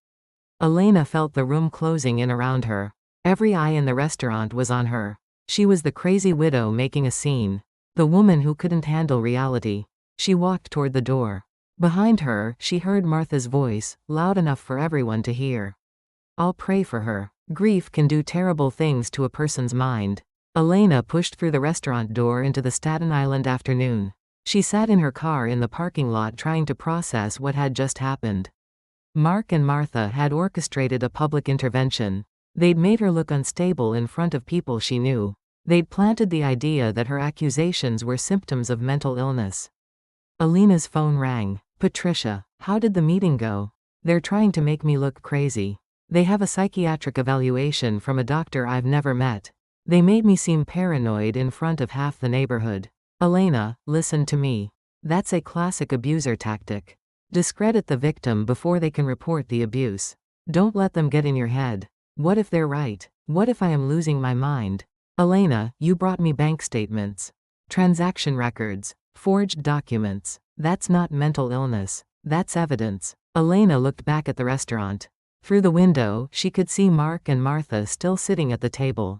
Elena felt the room closing in around her. Every eye in the restaurant was on her. She was the crazy widow making a scene. The woman who couldn't handle reality. She walked toward the door. Behind her, she heard Martha's voice, loud enough for everyone to hear. I'll pray for her. Grief can do terrible things to a person's mind. Elena pushed through the restaurant door into the Staten Island afternoon. She sat in her car in the parking lot trying to process what had just happened. Mark and Martha had orchestrated a public intervention. They'd made her look unstable in front of people she knew. They'd planted the idea that her accusations were symptoms of mental illness. Elena's phone rang. Patricia, how did the meeting go? They're trying to make me look crazy. They have a psychiatric evaluation from a doctor I've never met. They made me seem paranoid in front of half the neighborhood. Elena, listen to me. That's a classic abuser tactic. Discredit the victim before they can report the abuse. Don't let them get in your head. What if they're right? What if I am losing my mind? Elena, you brought me bank statements, transaction records, forged documents. That's not mental illness. That's evidence. Elena looked back at the restaurant. Through the window, she could see Mark and Martha still sitting at the table.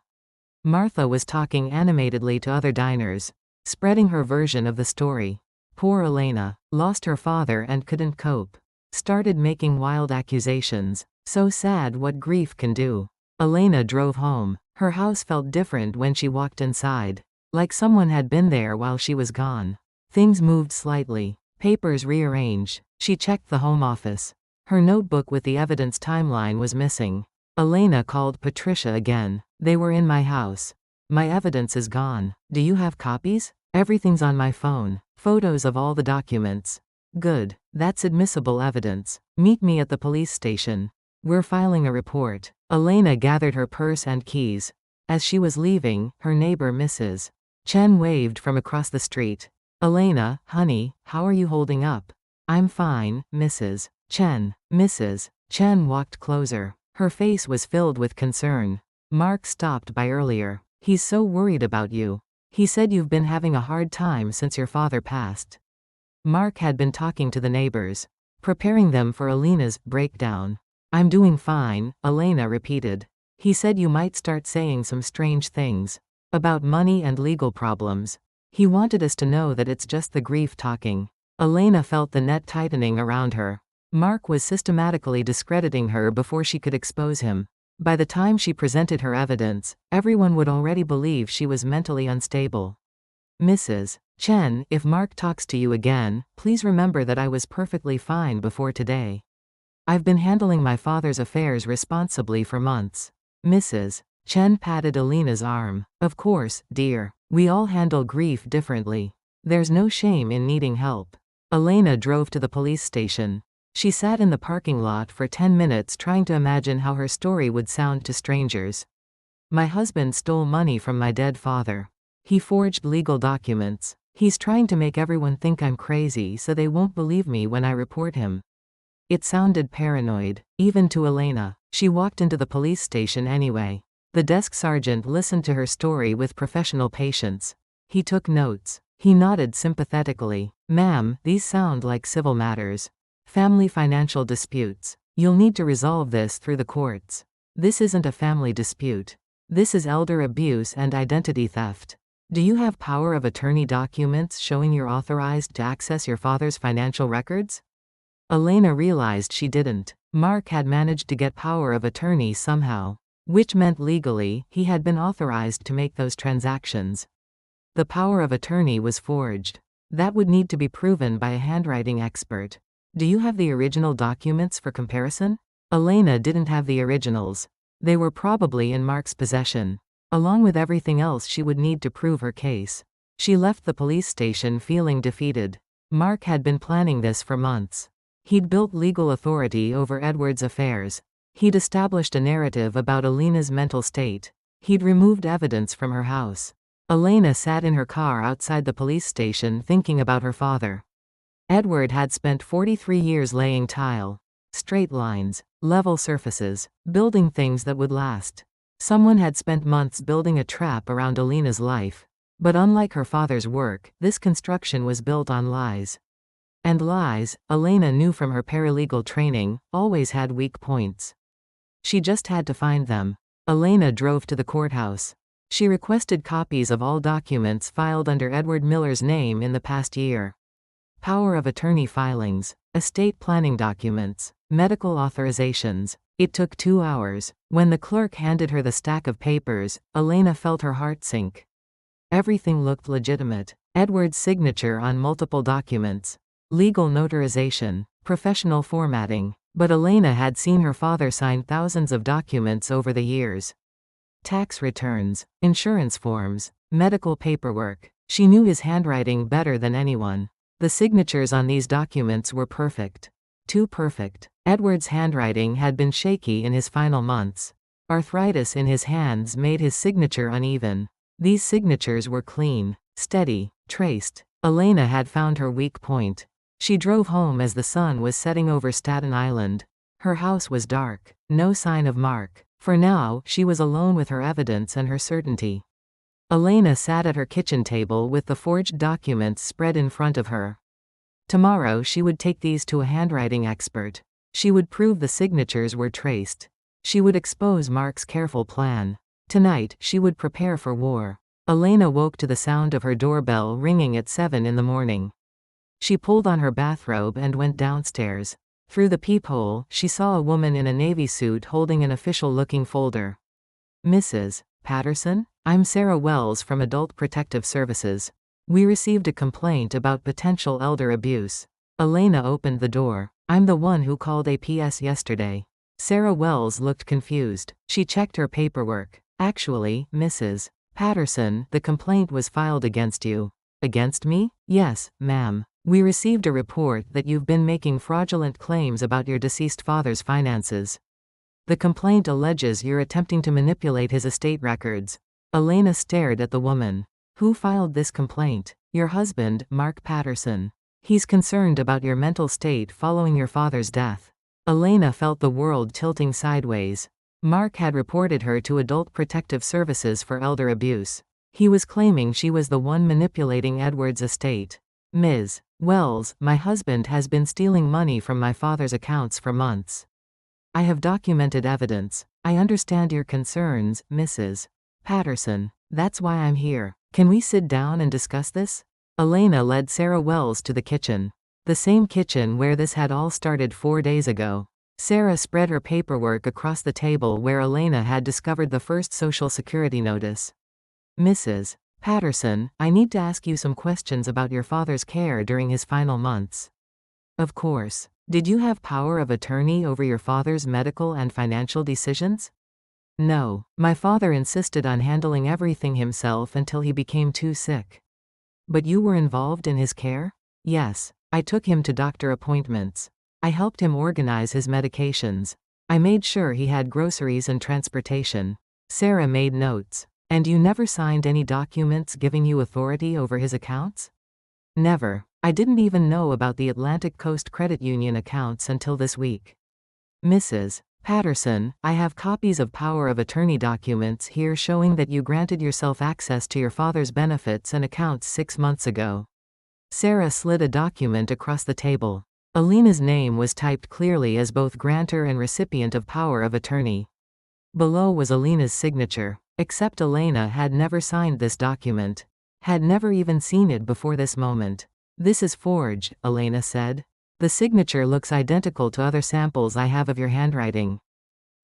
Martha was talking animatedly to other diners, spreading her version of the story. Poor Elena, lost her father and couldn't cope. Started making wild accusations. So sad what grief can do. Elena drove home. Her house felt different when she walked inside. Like someone had been there while she was gone. Things moved slightly. Papers rearranged. She checked the home office. Her notebook with the evidence timeline was missing. Elena called Patricia again. They were in my house. My evidence is gone. Do you have copies? Everything's on my phone. Photos of all the documents. Good. That's admissible evidence. Meet me at the police station. We're filing a report. Elena gathered her purse and keys. As she was leaving, her neighbor Mrs. Chen waved from across the street. Elena, honey, how are you holding up? I'm fine, Mrs. Chen. Mrs. Chen walked closer. Her face was filled with concern. Mark stopped by earlier. He's so worried about you. He said you've been having a hard time since your father passed. Mark had been talking to the neighbors, preparing them for Elena's breakdown. I'm doing fine, Elena repeated. He said you might start saying some strange things. About money and legal problems. He wanted us to know that it's just the grief talking. Elena felt the net tightening around her. Mark was systematically discrediting her before she could expose him. By the time she presented her evidence, everyone would already believe she was mentally unstable. Mrs. Chen, if Mark talks to you again, please remember that I was perfectly fine before today. I've been handling my father's affairs responsibly for months. Mrs. Chen patted Elena's arm. Of course, dear. We all handle grief differently. There's no shame in needing help. Elena drove to the police station. She sat in the parking lot for 10 minutes trying to imagine how her story would sound to strangers. My husband stole money from my dead father. He forged legal documents. He's trying to make everyone think I'm crazy so they won't believe me when I report him. It sounded paranoid, even to Elena. She walked into the police station anyway. The desk sergeant listened to her story with professional patience. He took notes. He nodded sympathetically. Ma'am, these sound like civil matters. Family financial disputes. You'll need to resolve this through the courts. This isn't a family dispute. This is elder abuse and identity theft. Do you have power of attorney documents showing you're authorized to access your father's financial records? Elena realized she didn't. Mark had managed to get power of attorney somehow, which meant legally, he had been authorized to make those transactions. The power of attorney was forged. That would need to be proven by a handwriting expert. Do you have the original documents for comparison? Elena didn't have the originals. They were probably in Mark's possession. Along with everything else she would need to prove her case. She left the police station feeling defeated. Mark had been planning this for months. He'd built legal authority over Edward's affairs. He'd established a narrative about Elena's mental state. He'd removed evidence from her house. Elena sat in her car outside the police station thinking about her father. Edward had spent 43 years laying tile. Straight lines, level surfaces, building things that would last. Someone had spent months building a trap around Elena's life. But unlike her father's work, this construction was built on lies. And lies, Elena knew from her paralegal training, always had weak points. She just had to find them. Elena drove to the courthouse. She requested copies of all documents filed under Edward Miller's name in the past year. Power of attorney filings, estate planning documents, medical authorizations. It took 2 hours. When the clerk handed her the stack of papers, Elena felt her heart sink. Everything looked legitimate. Edward's signature on multiple documents. Legal notarization, professional formatting. But Elena had seen her father sign thousands of documents over the years. Tax returns, insurance forms, medical paperwork. She knew his handwriting better than anyone. The signatures on these documents were perfect. Too perfect. Edward's handwriting had been shaky in his final months. Arthritis in his hands made his signature uneven. These signatures were clean, Steady. Traced. Elena had found her weak point. She drove home as the sun was setting over Staten Island. Her house was dark. No sign of Mark. For now, she was alone with her evidence and her certainty. Elena sat at her kitchen table with the forged documents spread in front of her. Tomorrow she would take these to a handwriting expert. She would prove the signatures were traced. She would expose Mark's careful plan. Tonight, she would prepare for war. Elena woke to the sound of her doorbell ringing at 7 in the morning. She pulled on her bathrobe and went downstairs. Through the peephole, she saw a woman in a navy suit holding an official-looking folder. Mrs. Patterson? I'm Sarah Wells from Adult Protective Services. We received a complaint about potential elder abuse. Elena opened the door. I'm the one who called APS yesterday. Sarah Wells looked confused. She checked her paperwork. Actually, Mrs. Patterson, the complaint was filed against you. Against me? Yes, ma'am. We received a report that you've been making fraudulent claims about your deceased father's finances. The complaint alleges you're attempting to manipulate his estate records. Elena stared at the woman. Who filed this complaint? Your husband, Mark Patterson. He's concerned about your mental state following your father's death. Elena felt the world tilting sideways. Mark had reported her to Adult Protective Services for elder abuse. He was claiming she was the one manipulating Edward's estate. Ms. Wells, my husband has been stealing money from my father's accounts for months. I have documented evidence. I understand your concerns, Mrs. Patterson. That's why I'm here. Can we sit down and discuss this? Elena led Sarah Wells to the kitchen. The same kitchen where this had all started 4 days ago. Sarah spread her paperwork across the table where Elena had discovered the first Social Security notice. Mrs. Patterson, I need to ask you some questions about your father's care during his final months. Of course. Did you have power of attorney over your father's medical and financial decisions? No. My father insisted on handling everything himself until he became too sick. But you were involved in his care? Yes. I took him to doctor appointments. I helped him organize his medications. I made sure he had groceries and transportation. Sarah made notes. And you never signed any documents giving you authority over his accounts? Never. I didn't even know about the Atlantic Coast Credit Union accounts until this week. Mrs. Patterson, I have copies of power of attorney documents here showing that you granted yourself access to your father's benefits and accounts 6 months ago. Sarah slid a document across the table. Elena's name was typed clearly as both grantor and recipient of power of attorney. Below was Elena's signature, except Elena had never signed this document. Had never even seen it before this moment. This is forged, Elena said. The signature looks identical to other samples I have of your handwriting.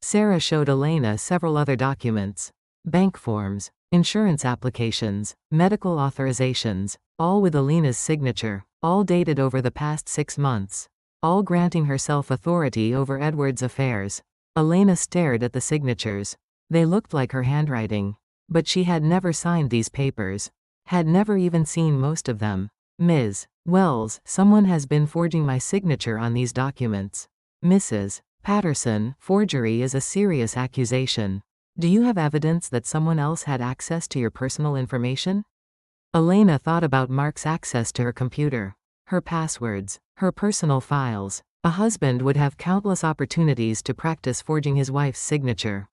Sarah showed Elena several other documents. Bank forms, insurance applications, medical authorizations, all with Elena's signature, all dated over the past 6 months. All granting herself authority over Edward's affairs. Elena stared at the signatures. They looked like her handwriting. But she had never signed these papers. Had never even seen most of them. Ms. Wells, someone has been forging my signature on these documents. Mrs. Patterson, forgery is a serious accusation. Do you have evidence that someone else had access to your personal information? Elena thought about Mark's access to her computer. Her passwords. Her personal files. A husband would have countless opportunities to practice forging his wife's signature.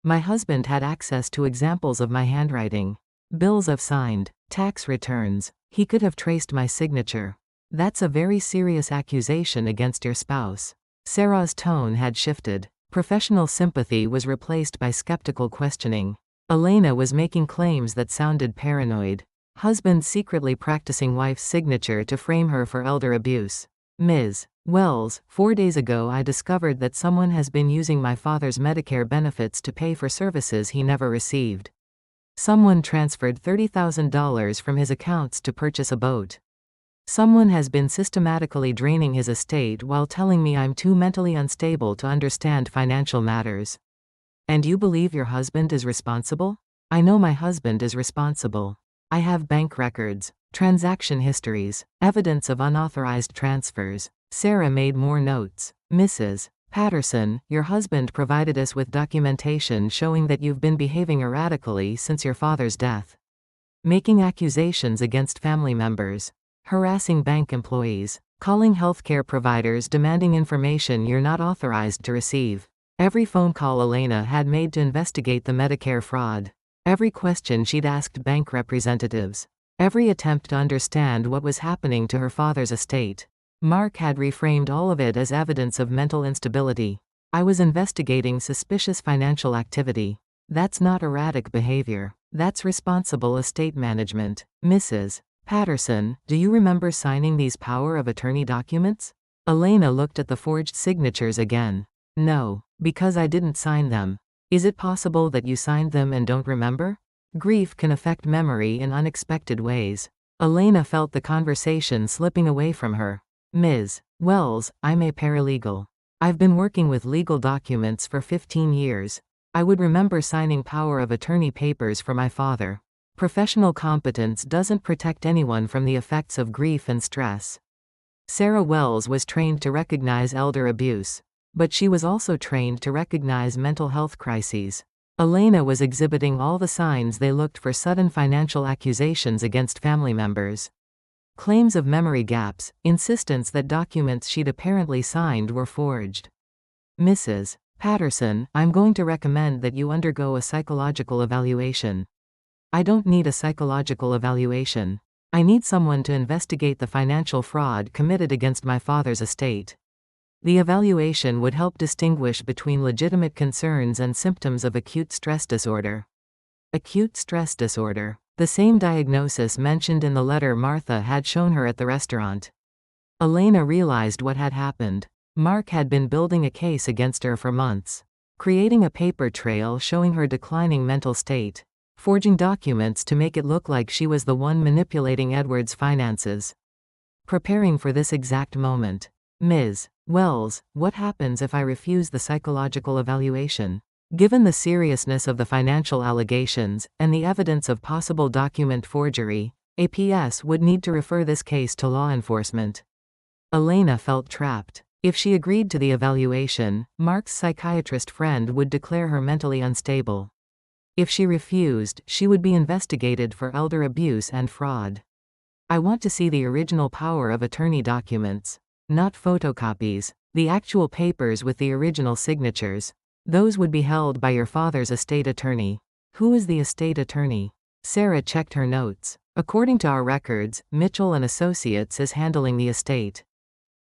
My husband had access to examples of my handwriting. Bills I've signed. Tax returns. He could have traced my signature. That's a very serious accusation against your spouse. Sarah's tone had shifted. Professional sympathy was replaced by skeptical questioning. Elena was making claims that sounded paranoid. Husband secretly practicing wife's signature to frame her for elder abuse. Ms. Wells, 4 days ago I discovered that someone has been using my father's Medicare benefits to pay for services he never received. Someone transferred $30,000 from his accounts to purchase a boat. Someone has been systematically draining his estate while telling me I'm too mentally unstable to understand financial matters. And you believe your husband is responsible? I know my husband is responsible. I have bank records, transaction histories, evidence of unauthorized transfers. Sarah made more notes. Mrs. Patterson, your husband provided us with documentation showing that you've been behaving erratically since your father's death. making accusations against family members, harassing bank employees, calling healthcare providers demanding information you're not authorized to receive. Every phone call Elena had made to investigate the Medicare fraud. Every question she'd asked bank representatives. Every attempt to understand what was happening to her father's estate. Mark had reframed all of it as evidence of mental instability. I was investigating suspicious financial activity. That's not erratic behavior. That's responsible estate management. Mrs. Patterson, do you remember signing these power of attorney documents? Elena looked at the forged signatures again. No, because I didn't sign them. Is it possible that you signed them and don't remember? Grief can affect memory in unexpected ways. Elena felt the conversation slipping away from her. Ms. Wells, I'm a paralegal. I've been working with legal documents for 15 years. I would remember signing power of attorney papers for my father. Professional competence doesn't protect anyone from the effects of grief and stress. Sarah Wells was trained to recognize elder abuse. But she was also trained to recognize mental health crises. Elena was exhibiting all the signs they looked for sudden financial accusations against family members. Claims of memory gaps, insistence that documents she'd apparently signed were forged. Mrs. Patterson, I'm going to recommend that you undergo a psychological evaluation. I don't need a psychological evaluation. I need someone to investigate the financial fraud committed against my father's estate. The evaluation would help distinguish between legitimate concerns and symptoms of acute stress disorder. Acute stress disorder, the same diagnosis mentioned in the letter Martha had shown her at the restaurant. Elena realized what had happened. Mark had been building a case against her for months, creating a paper trail showing her declining mental state, forging documents to make it look like she was the one manipulating Edward's finances. Preparing for this exact moment. Ms. Wells, what happens if I refuse the psychological evaluation? Given the seriousness of the financial allegations, and the evidence of possible document forgery, APS would need to refer this case to law enforcement. Elena felt trapped. If she agreed to the evaluation, Mark's psychiatrist friend would declare her mentally unstable. If she refused, she would be investigated for elder abuse and fraud. I want to see the original power of attorney documents. Not photocopies, the actual papers with the original signatures. Those would be held by your father's estate attorney. Who is the estate attorney? Sarah checked her notes. According to our records, Mitchell and Associates is handling the estate.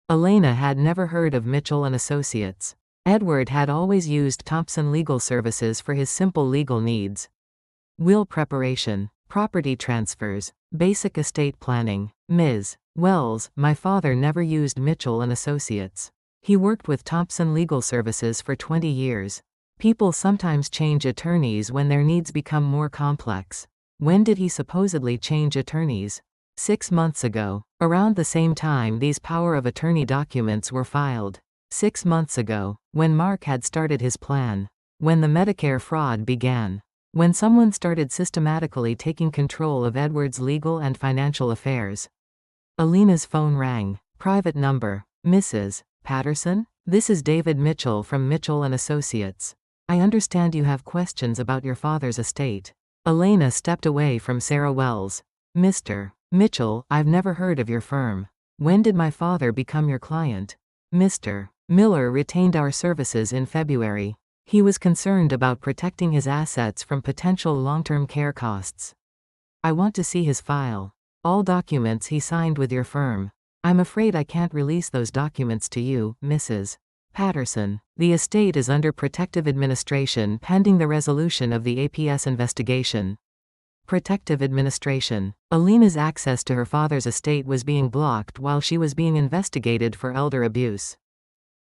Elena had never heard of Mitchell and Associates. Edward had always used Thompson Legal Services for his simple legal needs. Will preparation, property transfers, basic estate planning. Ms. Wells, my father never used Mitchell and Associates. He worked with Thompson Legal Services for 20 years. People sometimes change attorneys when their needs become more complex. When did he supposedly change attorneys? 6 months ago. Around the same time these power of attorney documents were filed. 6 months ago, when Mark had started his plan. When the Medicare fraud began. When someone started systematically taking control of Edward's legal and financial affairs. Elena's phone rang. Private number. Mrs. Patterson? This is David Mitchell from Mitchell and Associates. I understand you have questions about your father's estate. Elena stepped away from Sarah Wells. Mr. Mitchell, I've never heard of your firm. When did my father become your client? Mr. Miller retained our services in February. He was concerned about protecting his assets from potential long-term care costs. I want to see his file. All documents he signed with your firm. I'm afraid I can't release those documents to you, Mrs. Patterson. The estate is under protective administration pending the resolution of the APS investigation. Protective administration. Elena's access to her father's estate was being blocked while she was being investigated for elder abuse.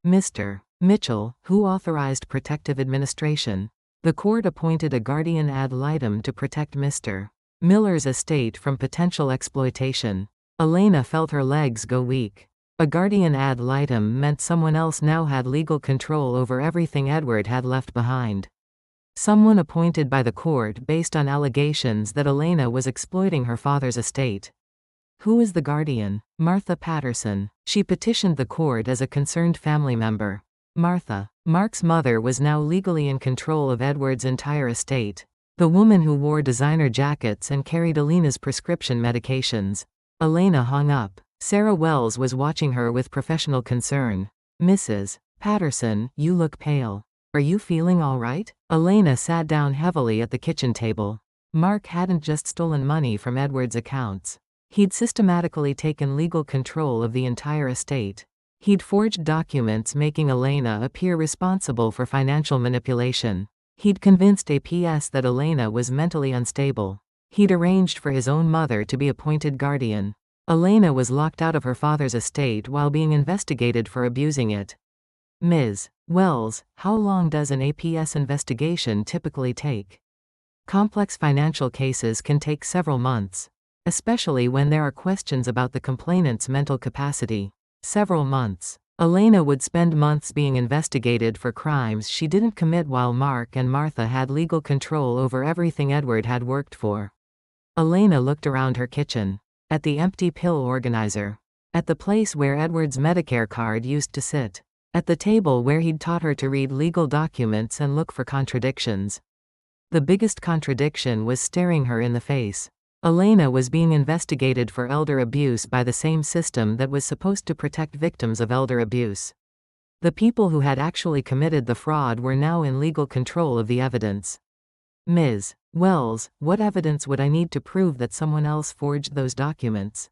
Mr. Mitchell, who authorized protective administration? The court appointed a guardian ad litem to protect Mr. Miller's estate from potential exploitation. Elena felt her legs go weak. A guardian ad litem meant someone else now had legal control over everything Edward had left behind. Someone appointed by the court based on allegations that Elena was exploiting her father's estate. Who is the guardian? Martha Patterson. She petitioned the court as a concerned family member. Martha. Mark's mother was now legally in control of Edward's entire estate. The woman who wore designer jackets and carried Elena's prescription medications. Elena hung up. Sarah Wells was watching her with professional concern. "Mrs. Patterson, you look pale. Are you feeling all right?" Elena sat down heavily at the kitchen table. Mark hadn't just stolen money from Edward's accounts. He'd systematically taken legal control of the entire estate. He'd forged documents making Elena appear responsible for financial manipulation. He'd convinced APS that Elena was mentally unstable. He'd arranged for his own mother to be appointed guardian. Elena was locked out of her father's estate while being investigated for abusing it. Ms. Wells, how long does an APS investigation typically take? Complex financial cases can take several months, especially when there are questions about the complainant's mental capacity. Several months. Elena would spend months being investigated for crimes she didn't commit while Mark and Martha had legal control over everything Edward had worked for. Elena looked around her kitchen. At the empty pill organizer. At the place where Edward's Medicare card used to sit. At the table where he'd taught her to read legal documents and look for contradictions. The biggest contradiction was staring her in the face. Elena was being investigated for elder abuse by the same system that was supposed to protect victims of elder abuse. The people who had actually committed the fraud were now in legal control of the evidence. Ms. Wells, what evidence would I need to prove that someone else forged those documents?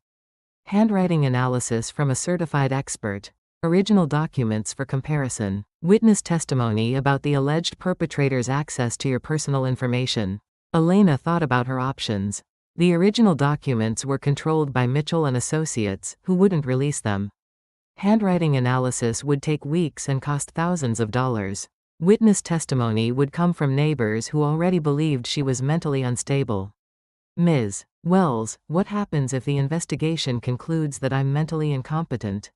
Handwriting analysis from a certified expert. Original documents for comparison. Witness testimony about the alleged perpetrator's access to your personal information. Elena thought about her options. The original documents were controlled by Mitchell and Associates, who wouldn't release them. Handwriting analysis would take weeks and cost thousands of dollars. Witness testimony would come from neighbors who already believed she was mentally unstable. Ms. Wells, what happens if the investigation concludes that I'm mentally incompetent?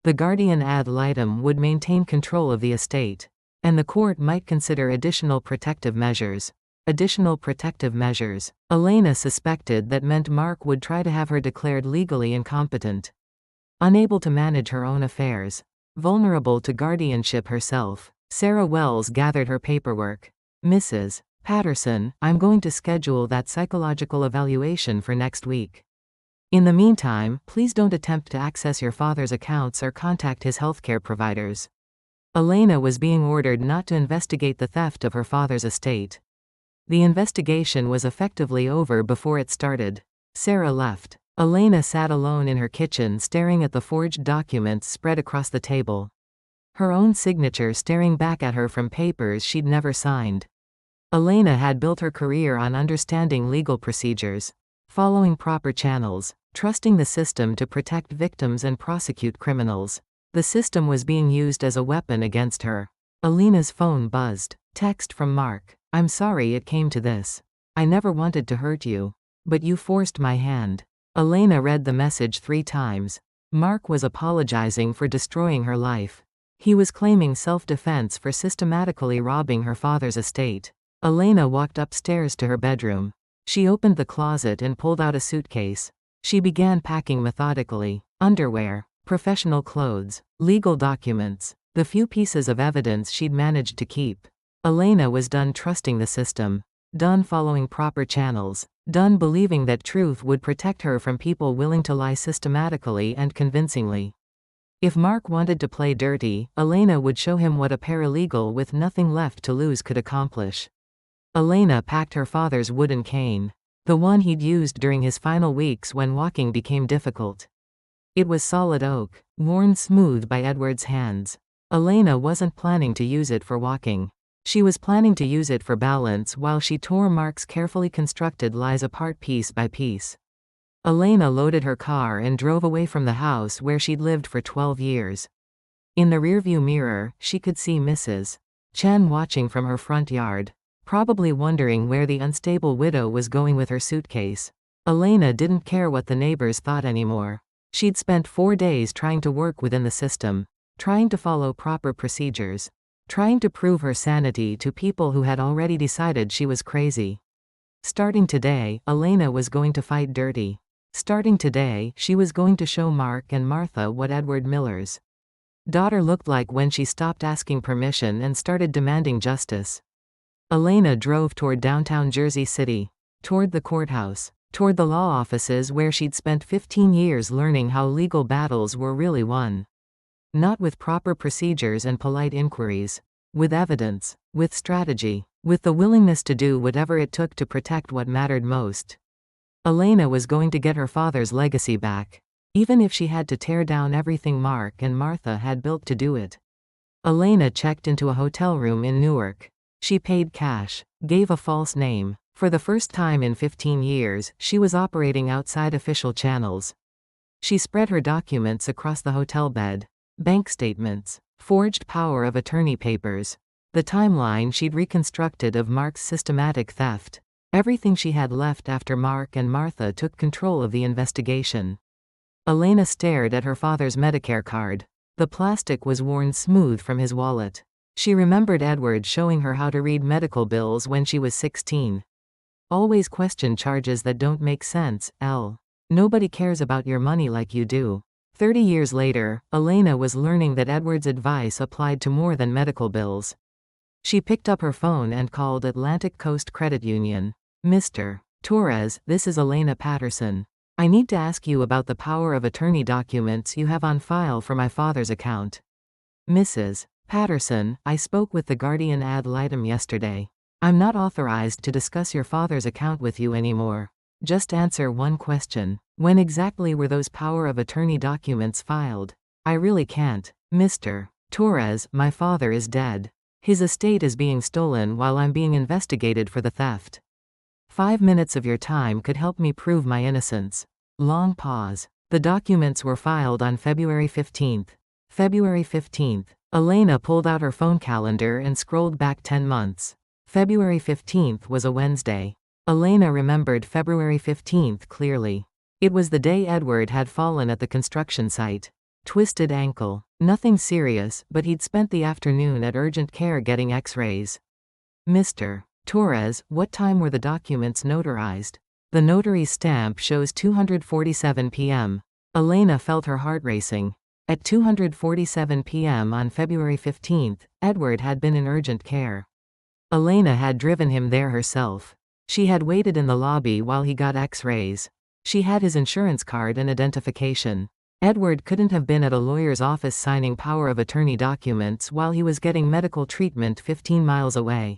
The guardian ad litem would maintain control of the estate, and the court might consider additional protective measures. Additional protective measures. Elena suspected that meant Mark would try to have her declared legally incompetent. Unable to manage her own affairs. Vulnerable to guardianship herself. Sarah Wells gathered her paperwork. Mrs. Patterson, I'm going to schedule that psychological evaluation for next week. In the meantime, please don't attempt to access your father's accounts or contact his healthcare providers. Elena was being ordered not to investigate the theft of her father's estate. The investigation was effectively over before it started. Sarah left. Elena sat alone in her kitchen staring at the forged documents spread across the table. Her own signature staring back at her from papers she'd never signed. Elena had built her career on understanding legal procedures, following proper channels, trusting the system to protect victims and prosecute criminals. The system was being used as a weapon against her. Elena's phone buzzed. Text from Mark. I'm sorry it came to this. I never wanted to hurt you. But you forced my hand. Elena read the message 3 times. Mark was apologizing for destroying her life. He was claiming self-defense for systematically robbing her father's estate. Elena walked upstairs to her bedroom. She opened the closet and pulled out a suitcase. She began packing methodically. Underwear, professional clothes, legal documents, the few pieces of evidence she'd managed to keep. Elena was done trusting the system. Done following proper channels. Done believing that truth would protect her from people willing to lie systematically and convincingly. If Mark wanted to play dirty, Elena would show him what a paralegal with nothing left to lose could accomplish. Elena packed her father's wooden cane. The one he'd used during his final weeks when walking became difficult. It was solid oak, worn smooth by Edward's hands. Elena wasn't planning to use it for walking. She was planning to use it for balance while she tore Mark's carefully constructed lies apart piece by piece. Elena loaded her car and drove away from the house where she'd lived for 12 years. In the rearview mirror, she could see Mrs. Chen watching from her front yard, probably wondering where the unstable widow was going with her suitcase. Elena didn't care what the neighbors thought anymore. She'd spent 4 days trying to work within the system, trying to follow proper procedures, trying to prove her sanity to people who had already decided she was crazy. Starting today, Elena was going to fight dirty. Starting today, she was going to show Mark and Martha what Edward Miller's daughter looked like when she stopped asking permission and started demanding justice. Elena drove toward downtown Jersey City. Toward the courthouse. Toward the law offices where she'd spent 15 years learning how legal battles were really won. Not with proper procedures and polite inquiries. With evidence. With strategy. With the willingness to do whatever it took to protect what mattered most. Elena was going to get her father's legacy back. Even if she had to tear down everything Mark and Martha had built to do it. Elena checked into a hotel room in Newark. She paid cash. Gave a false name. For the first time in 15 years, she was operating outside official channels. She spread her documents across the hotel bed. Bank statements. Forged power of attorney papers. The timeline she'd reconstructed of Mark's systematic theft. Everything she had left after Mark and Martha took control of the investigation. Elena stared at her father's Medicare card. The plastic was worn smooth from his wallet. She remembered Edward showing her how to read medical bills when she was 16. Always question charges that don't make sense, L. Nobody cares about your money like you do. 30 years later, Elena was learning that Edward's advice applied to more than medical bills. She picked up her phone and called Atlantic Coast Credit Union. Mr. Torres, this is Elena Patterson. I need to ask you about the power of attorney documents you have on file for my father's account. Mrs. Patterson, I spoke with the guardian ad litem yesterday. I'm not authorized to discuss your father's account with you anymore. Just answer one question. When exactly were those power of attorney documents filed? I really can't. Mr. Torres, my father is dead. His estate is being stolen while I'm being investigated for the theft. 5 minutes of your time could help me prove my innocence. Long pause. The documents were filed on February 15th. February 15th. Elena pulled out her phone calendar and scrolled back 10 months. February 15th was a Wednesday. Elena remembered February 15th clearly. It was the day Edward had fallen at the construction site. Twisted ankle. Nothing serious, but he'd spent the afternoon at urgent care getting x-rays. Mr. Torres, what time were the documents notarized? The notary's stamp shows 2:47 p.m. Elena felt her heart racing. At 2:47 p.m. on February 15th, Edward had been in urgent care. Elena had driven him there herself. She had waited in the lobby while he got x-rays. She had his insurance card and identification. Edward couldn't have been at a lawyer's office signing power of attorney documents while he was getting medical treatment 15 miles away.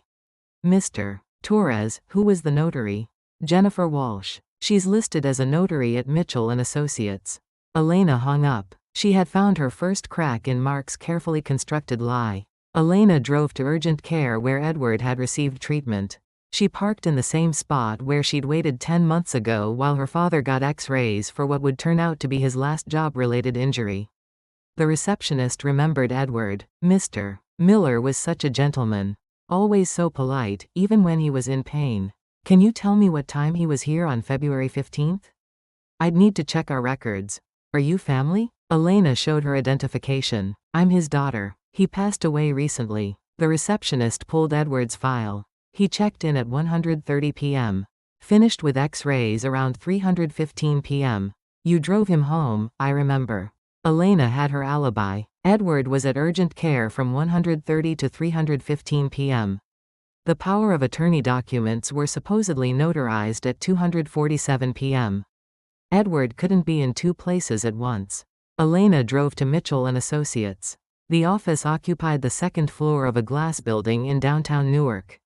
Mr. Torres, who was the notary? Jennifer Walsh. She's listed as a notary at Mitchell & Associates. Elena hung up. She had found her first crack in Mark's carefully constructed lie. Elena drove to urgent care where Edward had received treatment. She parked in the same spot where she'd waited 10 months ago while her father got x-rays for what would turn out to be his last job-related injury. The receptionist remembered Edward. Mr. Miller was such a gentleman. Always so polite, even when he was in pain. Can you tell me what time he was here on February 15th? I'd need to check our records. Are you family? Elena showed her identification. I'm his daughter. He passed away recently. The receptionist pulled Edward's file. He checked in at 1:30 p.m. Finished with x-rays around 3:15 p.m. You drove him home, I remember. Elena had her alibi. Edward was at urgent care from 1:30 to 3:15 p.m. The power of attorney documents were supposedly notarized at 2:47 p.m. Edward couldn't be in two places at once. Elena drove to Mitchell & Associates. The office occupied the second floor of a glass building in downtown Newark.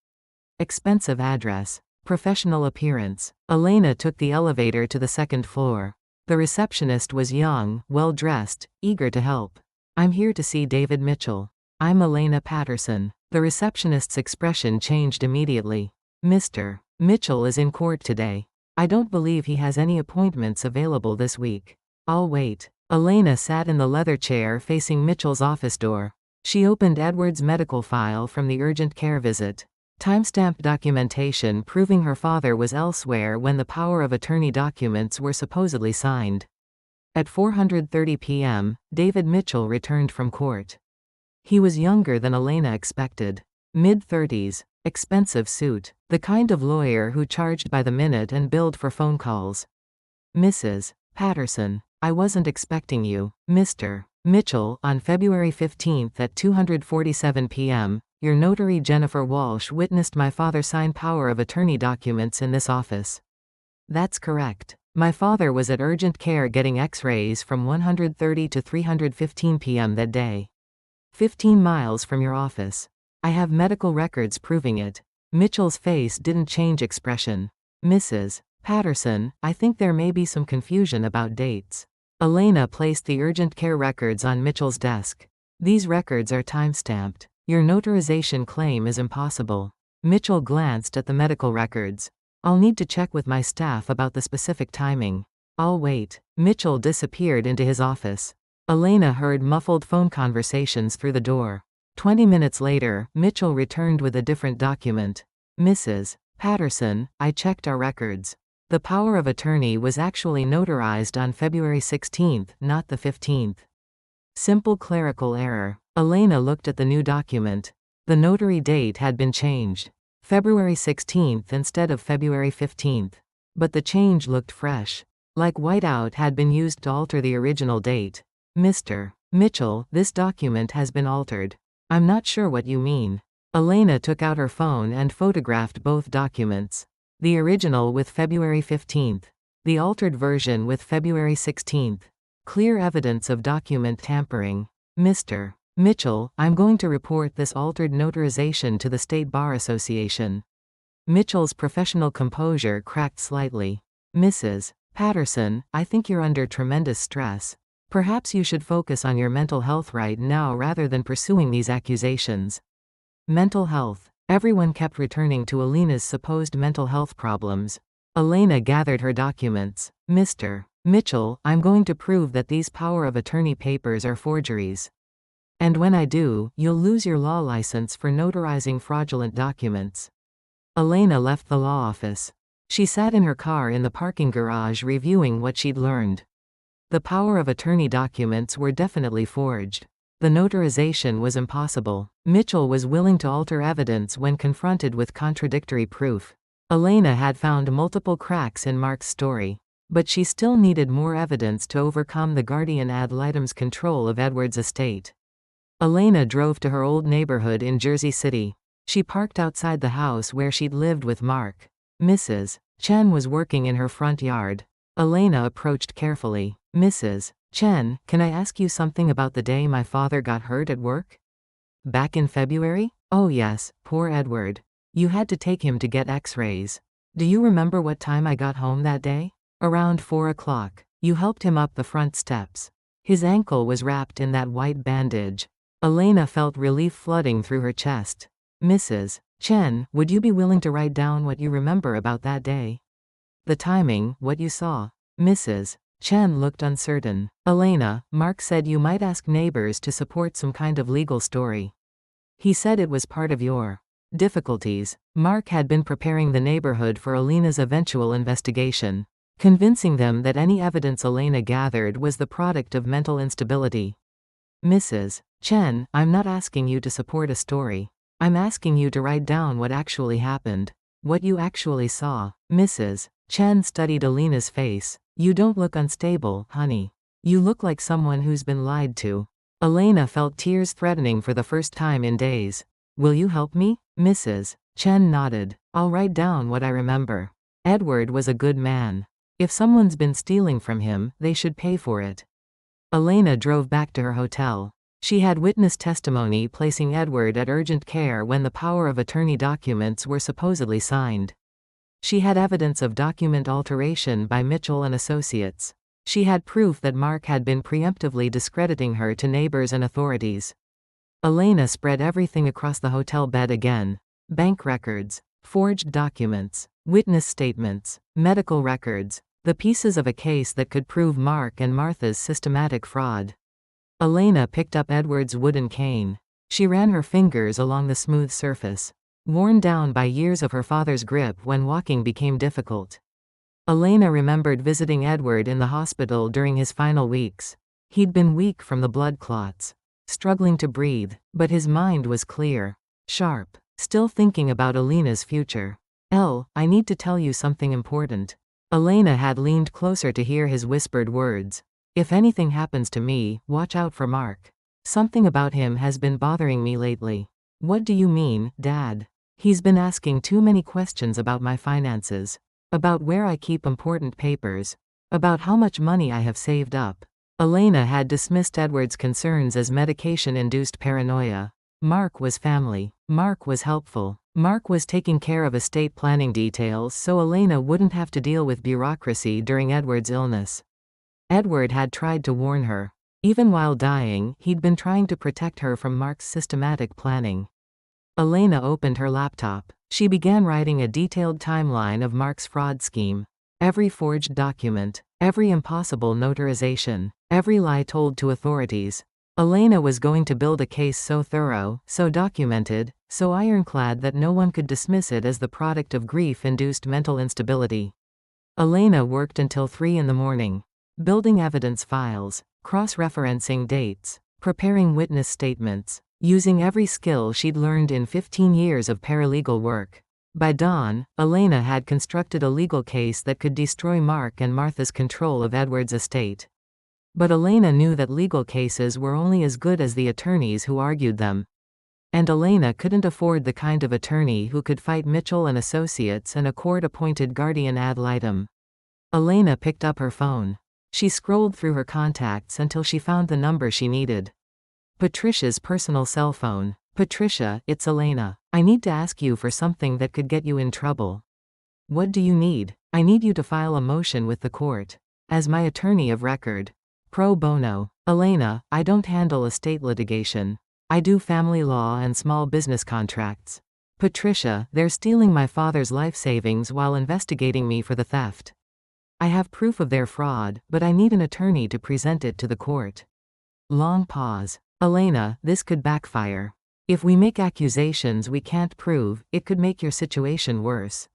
Expensive address. Professional appearance. Elena took the elevator to the second floor. The receptionist was young, well-dressed, eager to help. I'm here to see David Mitchell. I'm Elena Patterson. The receptionist's expression changed immediately. Mr. Mitchell is in court today. I don't believe he has any appointments available this week. I'll wait. Elena sat in the leather chair facing Mitchell's office door. She opened Edward's medical file from the urgent care visit. Timestamped documentation proving her father was elsewhere when the power of attorney documents were supposedly signed. At 4:30 p.m., David Mitchell returned from court. He was younger than Elena expected. Mid-30s. Expensive suit. The kind of lawyer who charged by the minute and billed for phone calls. Mrs. Patterson, I wasn't expecting you. Mr. Mitchell, on February 15th at 2:47 p.m., your notary Jennifer Walsh witnessed my father sign power of attorney documents in this office. That's correct. My father was at urgent care getting x-rays from 1:30 to 3:15 p.m. that day. 15 miles from your office. I have medical records proving it. Mitchell's face didn't change expression. Mrs. Patterson, I think there may be some confusion about dates. Elena placed the urgent care records on Mitchell's desk. These records are time-stamped. Your notarization claim is impossible. Mitchell glanced at the medical records. I'll need to check with my staff about the specific timing. I'll wait. Mitchell disappeared into his office. Elena heard muffled phone conversations through the door. 20 minutes later, Mitchell returned with a different document. Mrs. Patterson, I checked our records. The power of attorney was actually notarized on February 16th, not the 15th. Simple clerical error. Elena looked at the new document. The notary date had been changed. February 16th instead of February 15th. But the change looked fresh. Like whiteout had been used to alter the original date. Mr. Mitchell, this document has been altered. I'm not sure what you mean. Elena took out her phone and photographed both documents. The original with February 15th. The altered version with February 16th. Clear evidence of document tampering. Mr. Mitchell, I'm going to report this altered notarization to the State Bar Association. Mitchell's professional composure cracked slightly. Mrs. Patterson, I think you're under tremendous stress. Perhaps you should focus on your mental health right now rather than pursuing these accusations. Mental health. Everyone kept returning to Elena's supposed mental health problems. Elena gathered her documents. Mr. Mitchell, I'm going to prove that these power of attorney papers are forgeries. And when I do, you'll lose your law license for notarizing fraudulent documents. Elena left the law office. She sat in her car in the parking garage reviewing what she'd learned. The power of attorney documents were definitely forged. The notarization was impossible. Mitchell was willing to alter evidence when confronted with contradictory proof. Elena had found multiple cracks in Mark's story. But she still needed more evidence to overcome the guardian ad litem's control of Edward's estate. Elena drove to her old neighborhood in Jersey City. She parked outside the house where she'd lived with Mark. Mrs. Chen was working in her front yard. Elena approached carefully. Mrs. Chen, can I ask you something about the day my father got hurt at work? Back in February? Oh yes, poor Edward. You had to take him to get x-rays. Do you remember what time I got home that day? Around 4 o'clock. You helped him up the front steps. His ankle was wrapped in that white bandage. Elena felt relief flooding through her chest. Mrs. Chen, would you be willing to write down what you remember about that day? The timing, what you saw. Mrs. Chen looked uncertain. Elena, Mark said you might ask neighbors to support some kind of legal story. He said it was part of your difficulties. Mark had been preparing the neighborhood for Elena's eventual investigation, convincing them that any evidence Elena gathered was the product of mental instability. Mrs. Chen, I'm not asking you to support a story. I'm asking you to write down what actually happened. What you actually saw. Mrs. Chen studied Elena's face. You don't look unstable, honey. You look like someone who's been lied to. Elena felt tears threatening for the first time in days. Will you help me? Mrs. Chen nodded. I'll write down what I remember. Edward was a good man. If someone's been stealing from him, they should pay for it. Elena drove back to her hotel. She had witness testimony placing Edward at urgent care when the power of attorney documents were supposedly signed. She had evidence of document alteration by Mitchell and Associates. She had proof that Mark had been preemptively discrediting her to neighbors and authorities. Elena spread everything across the hotel bed again. Bank records, forged documents, witness statements, medical records, the pieces of a case that could prove Mark and Martha's systematic fraud. Elena picked up Edward's wooden cane. She ran her fingers along the smooth surface, worn down by years of her father's grip when walking became difficult. Elena remembered visiting Edward in the hospital during his final weeks. He'd been weak from the blood clots, struggling to breathe, but his mind was clear, sharp, still thinking about Elena's future. I need to tell you something important. Elena had leaned closer to hear his whispered words. If anything happens to me, watch out for Mark. Something about him has been bothering me lately. What do you mean, Dad? He's been asking too many questions about my finances. About where I keep important papers. About how much money I have saved up. Elena had dismissed Edward's concerns as medication-induced paranoia. Mark was family. Mark was helpful. Mark was taking care of estate planning details so Elena wouldn't have to deal with bureaucracy during Edward's illness. Edward had tried to warn her. Even while dying, he'd been trying to protect her from Mark's systematic planning. Elena opened her laptop. She began writing a detailed timeline of Mark's fraud scheme. Every forged document, every impossible notarization, every lie told to authorities. Elena was going to build a case so thorough, so documented, so ironclad that no one could dismiss it as the product of grief-induced mental instability. Elena worked until 3 in the morning. Building evidence files, cross-referencing dates, preparing witness statements, using every skill she'd learned in 15 years of paralegal work. By dawn, Elena had constructed a legal case that could destroy Mark and Martha's control of Edward's estate. But Elena knew that legal cases were only as good as the attorneys who argued them. And Elena couldn't afford the kind of attorney who could fight Mitchell and Associates and a court-appointed guardian ad litem. Elena picked up her phone. She scrolled through her contacts until she found the number she needed. Patricia's personal cell phone. Patricia, it's Elena. I need to ask you for something that could get you in trouble. What do you need? I need you to file a motion with the court. As my attorney of record. Pro bono. Elena, I don't handle estate litigation. I do family law and small business contracts. Patricia, they're stealing my father's life savings while investigating me for the theft. I have proof of their fraud, but I need an attorney to present it to the court. Long pause. Elena, this could backfire. If we make accusations we can't prove, it could make your situation worse.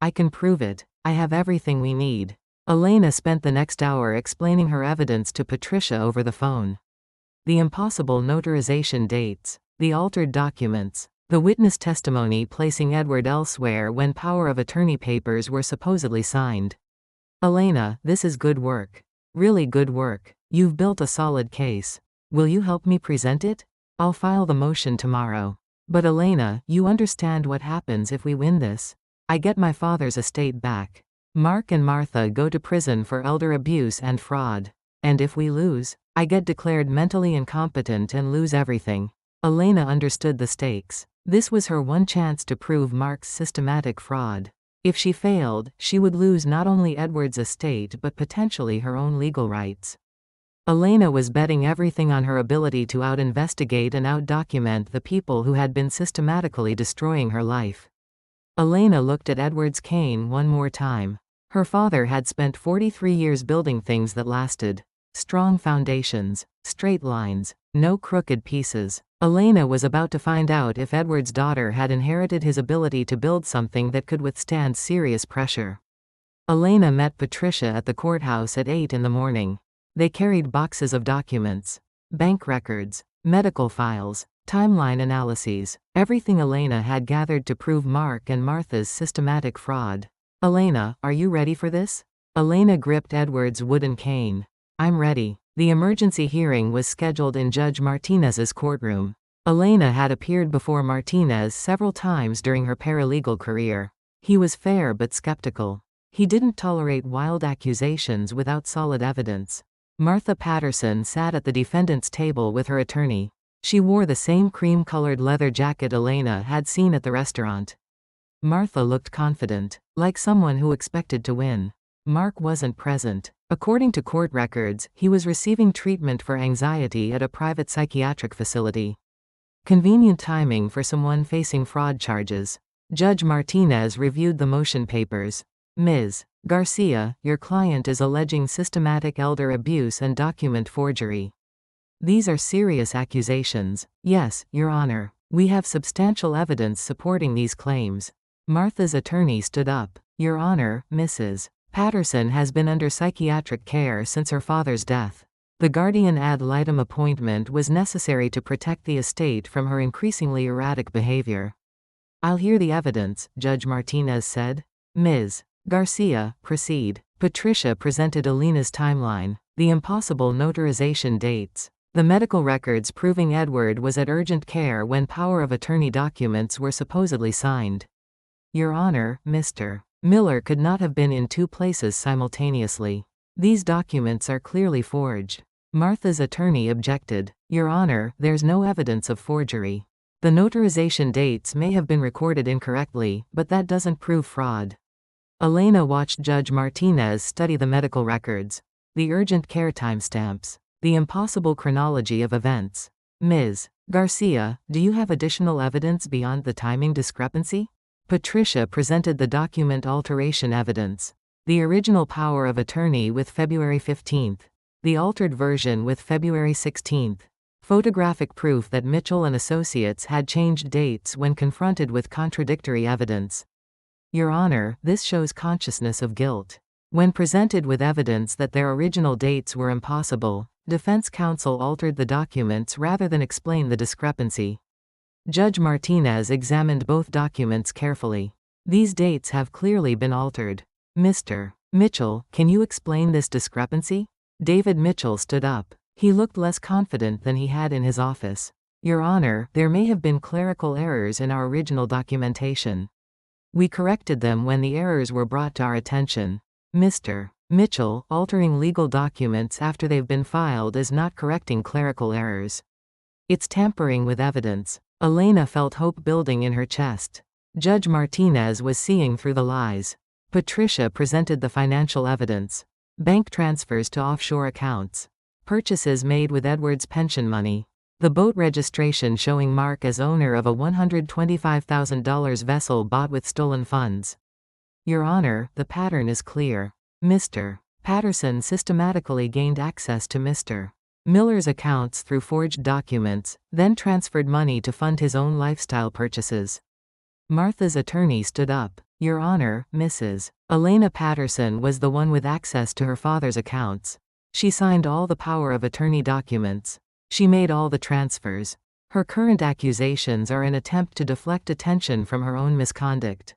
I can prove it. I have everything we need. Elena spent the next hour explaining her evidence to Patricia over the phone. The impossible notarization dates, the altered documents, the witness testimony placing Edward elsewhere when power of attorney papers were supposedly signed. Elena, this is good work. Really good work. You've built a solid case. Will you help me present it? I'll file the motion tomorrow. But Elena, you understand what happens if we win this? I get my father's estate back. Mark and Martha go to prison for elder abuse and fraud. And if we lose, I get declared mentally incompetent and lose everything. Elena understood the stakes. This was her one chance to prove Mark's systematic fraud. If she failed, she would lose not only Edward's estate but potentially her own legal rights. Elena was betting everything on her ability to out-investigate and out-document the people who had been systematically destroying her life. Elena looked at Edward's cane one more time. Her father had spent 43 years building things that lasted. Strong foundations, straight lines, no crooked pieces. Elena was about to find out if Edward's daughter had inherited his ability to build something that could withstand serious pressure. Elena met Patricia at the courthouse at 8 in the morning. They carried boxes of documents, bank records, medical files, timeline analyses, everything Elena had gathered to prove Mark and Martha's systematic fraud. Elena, are you ready for this? Elena gripped Edward's wooden cane. I'm ready. The emergency hearing was scheduled in Judge Martinez's courtroom. Elena had appeared before Martinez several times during her paralegal career. He was fair but skeptical. He didn't tolerate wild accusations without solid evidence. Martha Patterson sat at the defendant's table with her attorney. She wore the same cream-colored leather jacket Elena had seen at the restaurant. Martha looked confident, like someone who expected to win. Mark wasn't present. According to court records, he was receiving treatment for anxiety at a private psychiatric facility. Convenient timing for someone facing fraud charges. Judge Martinez reviewed the motion papers. Ms. Garcia, your client is alleging systematic elder abuse and document forgery. These are serious accusations. Yes, Your Honor. We have substantial evidence supporting these claims. Martha's attorney stood up. Your Honor, Mrs. Patterson has been under psychiatric care since her father's death. The guardian ad litem appointment was necessary to protect the estate from her increasingly erratic behavior. I'll hear the evidence, Judge Martinez said. Ms. Garcia, proceed. Patricia presented Elena's timeline, the impossible notarization dates, The medical records proving Edward was at urgent care when power of attorney documents were supposedly signed. Your Honor, Mr. Miller could not have been in two places simultaneously. These documents are clearly forged. Martha's attorney objected. Your Honor, there's no evidence of forgery. The notarization dates may have been recorded incorrectly, but that doesn't prove fraud. Elena watched Judge Martinez study the medical records, the urgent care timestamps, the impossible chronology of events. Ms. Garcia, do you have additional evidence beyond the timing discrepancy? Patricia presented the document alteration evidence. The original power of attorney with February 15th. The altered version with February 16th. Photographic proof that Mitchell and Associates had changed dates when confronted with contradictory evidence. Your Honor, this shows consciousness of guilt. When presented with evidence that their original dates were impossible, defense counsel altered the documents rather than explain the discrepancy. Judge Martinez examined both documents carefully. These dates have clearly been altered. Mr. Mitchell, can you explain this discrepancy? David Mitchell stood up. He looked less confident than he had in his office. Your Honor, there may have been clerical errors in our original documentation. We corrected them when the errors were brought to our attention. Mr. Mitchell, altering legal documents after they've been filed is not correcting clerical errors. It's tampering with evidence. Elena felt hope building in her chest. Judge Martinez was seeing through the lies. Patricia presented the financial evidence. Bank transfers to offshore accounts. Purchases made with Edward's pension money. The boat registration showing Mark as owner of a $125,000 vessel bought with stolen funds. Your Honor, the pattern is clear. Mr. Patterson systematically gained access to Mr. Miller's accounts through forged documents, then transferred money to fund his own lifestyle purchases. Martha's attorney stood up. Your Honor, Mrs. Elena Patterson was the one with access to her father's accounts. She signed all the power of attorney documents. She made all the transfers. Her current accusations are an attempt to deflect attention from her own misconduct.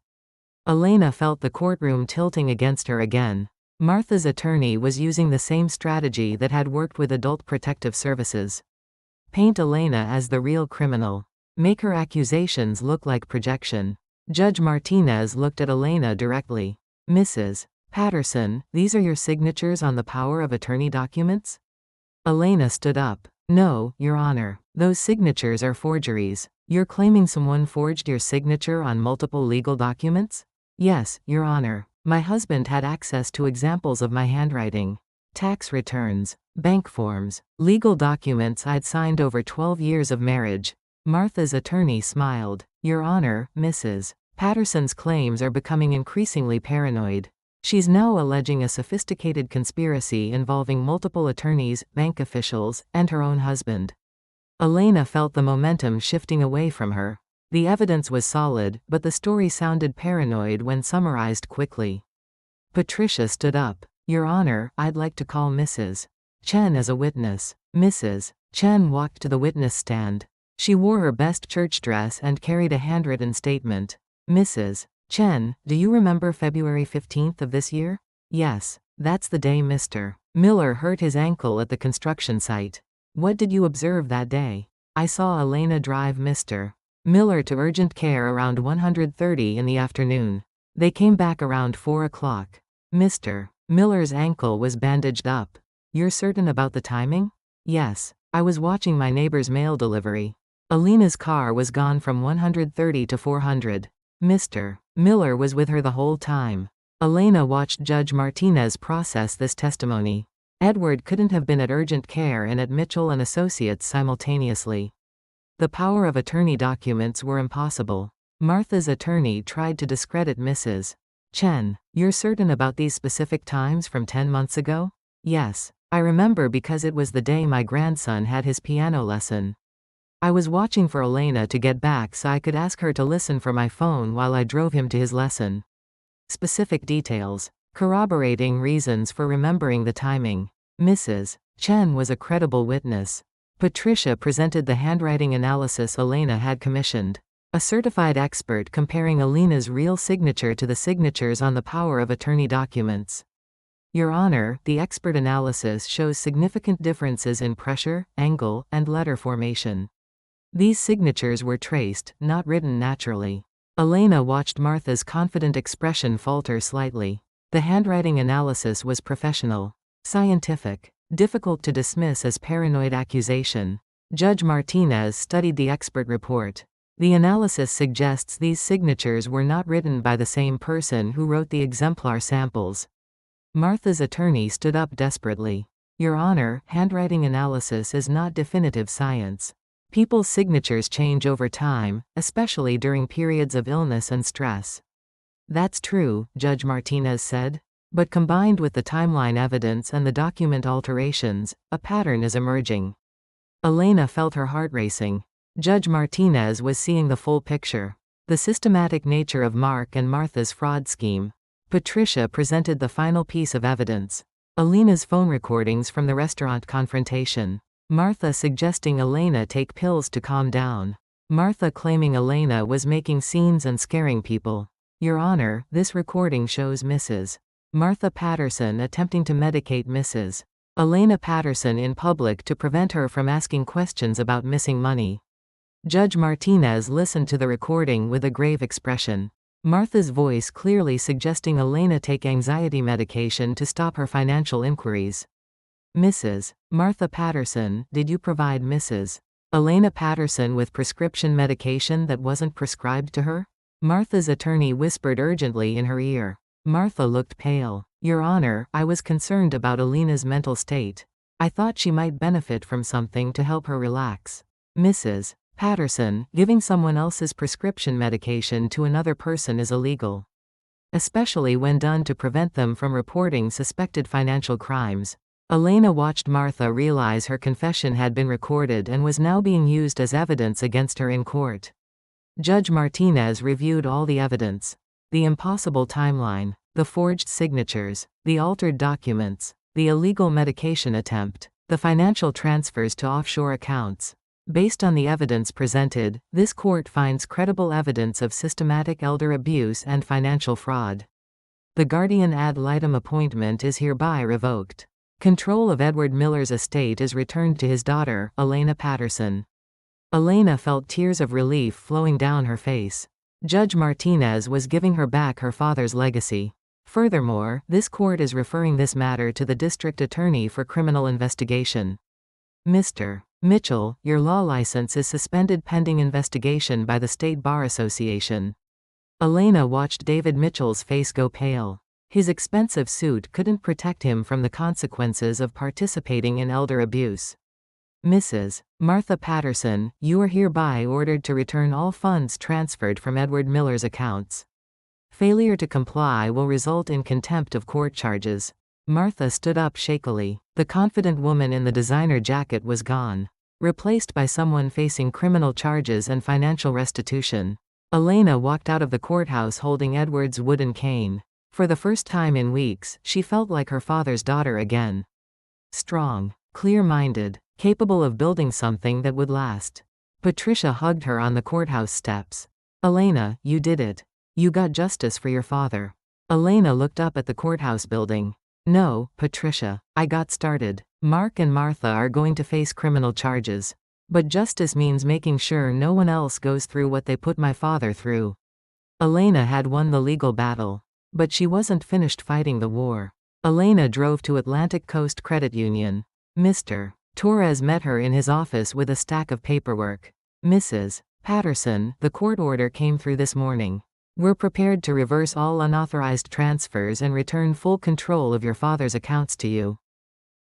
Elena felt the courtroom tilting against her again. Martha's attorney was using the same strategy that had worked with Adult Protective Services. Paint Elena as the real criminal. Make her accusations look like projection. Judge Martinez looked at Elena directly. Mrs. Patterson, these are your signatures on the power of attorney documents? Elena stood up. No, Your Honor. Those signatures are forgeries. You're claiming someone forged your signature on multiple legal documents? Yes, Your Honor. My husband had access to examples of my handwriting. Tax returns, bank forms, legal documents I'd signed over 12 years of marriage. Martha's attorney smiled. Your Honor, Mrs. Patterson's claims are becoming increasingly paranoid. She's now alleging a sophisticated conspiracy involving multiple attorneys, bank officials, and her own husband. Elena felt the momentum shifting away from her. The evidence was solid, but the story sounded paranoid when summarized quickly. Patricia stood up. Your Honor, I'd like to call Mrs. Chen as a witness. Mrs. Chen walked to the witness stand. She wore her best church dress and carried a handwritten statement. Mrs. Chen, do you remember February 15th of this year? Yes, that's the day Mr. Miller hurt his ankle at the construction site. What did you observe that day? I saw Elena drive Mr. Miller to urgent care around 1:30 in the afternoon. They came back around 4 o'clock. Mr. Miller's ankle was bandaged up. You're certain about the timing? Yes, I was watching my neighbor's mail delivery. Elena's car was gone from 1:30 to 400. Mr. Miller was with her the whole time. Elena watched Judge Martinez process this testimony. Edward couldn't have been at urgent care and at Mitchell and Associates simultaneously. The power of attorney documents were impossible. Martha's attorney tried to discredit Mrs. Chen. You're certain about these specific times from 10 months ago? Yes, I remember because it was the day my grandson had his piano lesson. I was watching for Elena to get back so I could ask her to listen for my phone while I drove him to his lesson. Specific details. Corroborating reasons for remembering the timing. Mrs. Chen was a credible witness. Patricia presented the handwriting analysis Elena had commissioned. A certified expert comparing Elena's real signature to the signatures on the power of attorney documents. Your Honor, the expert analysis shows significant differences in pressure, angle, and letter formation. These signatures were traced, not written naturally. Elena watched Martha's confident expression falter slightly. The handwriting analysis was professional, scientific, difficult to dismiss as paranoid accusation. Judge Martinez studied the expert report. The analysis suggests these signatures were not written by the same person who wrote the exemplar samples. Martha's attorney stood up desperately. Your Honor, handwriting analysis is not definitive science. People's signatures change over time, especially during periods of illness and stress. That's true, Judge Martinez said. But combined with the timeline evidence and the document alterations, a pattern is emerging. Elena felt her heart racing. Judge Martinez was seeing the full picture. The systematic nature of Mark and Martha's fraud scheme. Patricia presented the final piece of evidence. Elena's phone recordings from the restaurant confrontation. Martha suggesting Elena take pills to calm down. Martha claiming Elena was making scenes and scaring people. Your Honor, this recording shows Mrs. Martha Patterson attempting to medicate Mrs. Elena Patterson in public to prevent her from asking questions about missing money. Judge Martinez listened to the recording with a grave expression. Martha's voice clearly suggesting Elena take anxiety medication to stop her financial inquiries. Mrs. Martha Patterson, did you provide Mrs. Elena Patterson with prescription medication that wasn't prescribed to her? Martha's attorney whispered urgently in her ear. Martha looked pale. Your Honor, I was concerned about Elena's mental state. I thought she might benefit from something to help her relax. Mrs. Patterson, giving someone else's prescription medication to another person is illegal, especially when done to prevent them from reporting suspected financial crimes. Elena watched Martha realize her confession had been recorded and was now being used as evidence against her in court. Judge Martinez reviewed all the evidence. The impossible timeline, the forged signatures, the altered documents, the illegal medication attempt, the financial transfers to offshore accounts. Based on the evidence presented, this court finds credible evidence of systematic elder abuse and financial fraud. The guardian ad litem appointment is hereby revoked. Control of Edward Miller's estate is returned to his daughter, Elena Patterson. Elena felt tears of relief flowing down her face. Judge Martinez was giving her back her father's legacy. Furthermore, this court is referring this matter to the district attorney for criminal investigation. Mr. Mitchell, your law license is suspended pending investigation by the State Bar Association. Elena watched David Mitchell's face go pale. His expensive suit couldn't protect him from the consequences of participating in elder abuse. Mrs. Martha Patterson, you are hereby ordered to return all funds transferred from Edward Miller's accounts. Failure to comply will result in contempt of court charges. Martha stood up shakily. The confident woman in the designer jacket was gone, replaced by someone facing criminal charges and financial restitution. Elena walked out of the courthouse holding Edward's wooden cane. For the first time in weeks, she felt like her father's daughter again. Strong, clear-minded, capable of building something that would last. Patricia hugged her on the courthouse steps. Elena, you did it. You got justice for your father. Elena looked up at the courthouse building. No, Patricia, I got started. Mark and Martha are going to face criminal charges. But justice means making sure no one else goes through what they put my father through. Elena had won the legal battle. But she wasn't finished fighting the war. Elena drove to Atlantic Coast Credit Union. Mr. Torres met her in his office with a stack of paperwork. Mrs. Patterson, the court order came through this morning. We're prepared to reverse all unauthorized transfers and return full control of your father's accounts to you.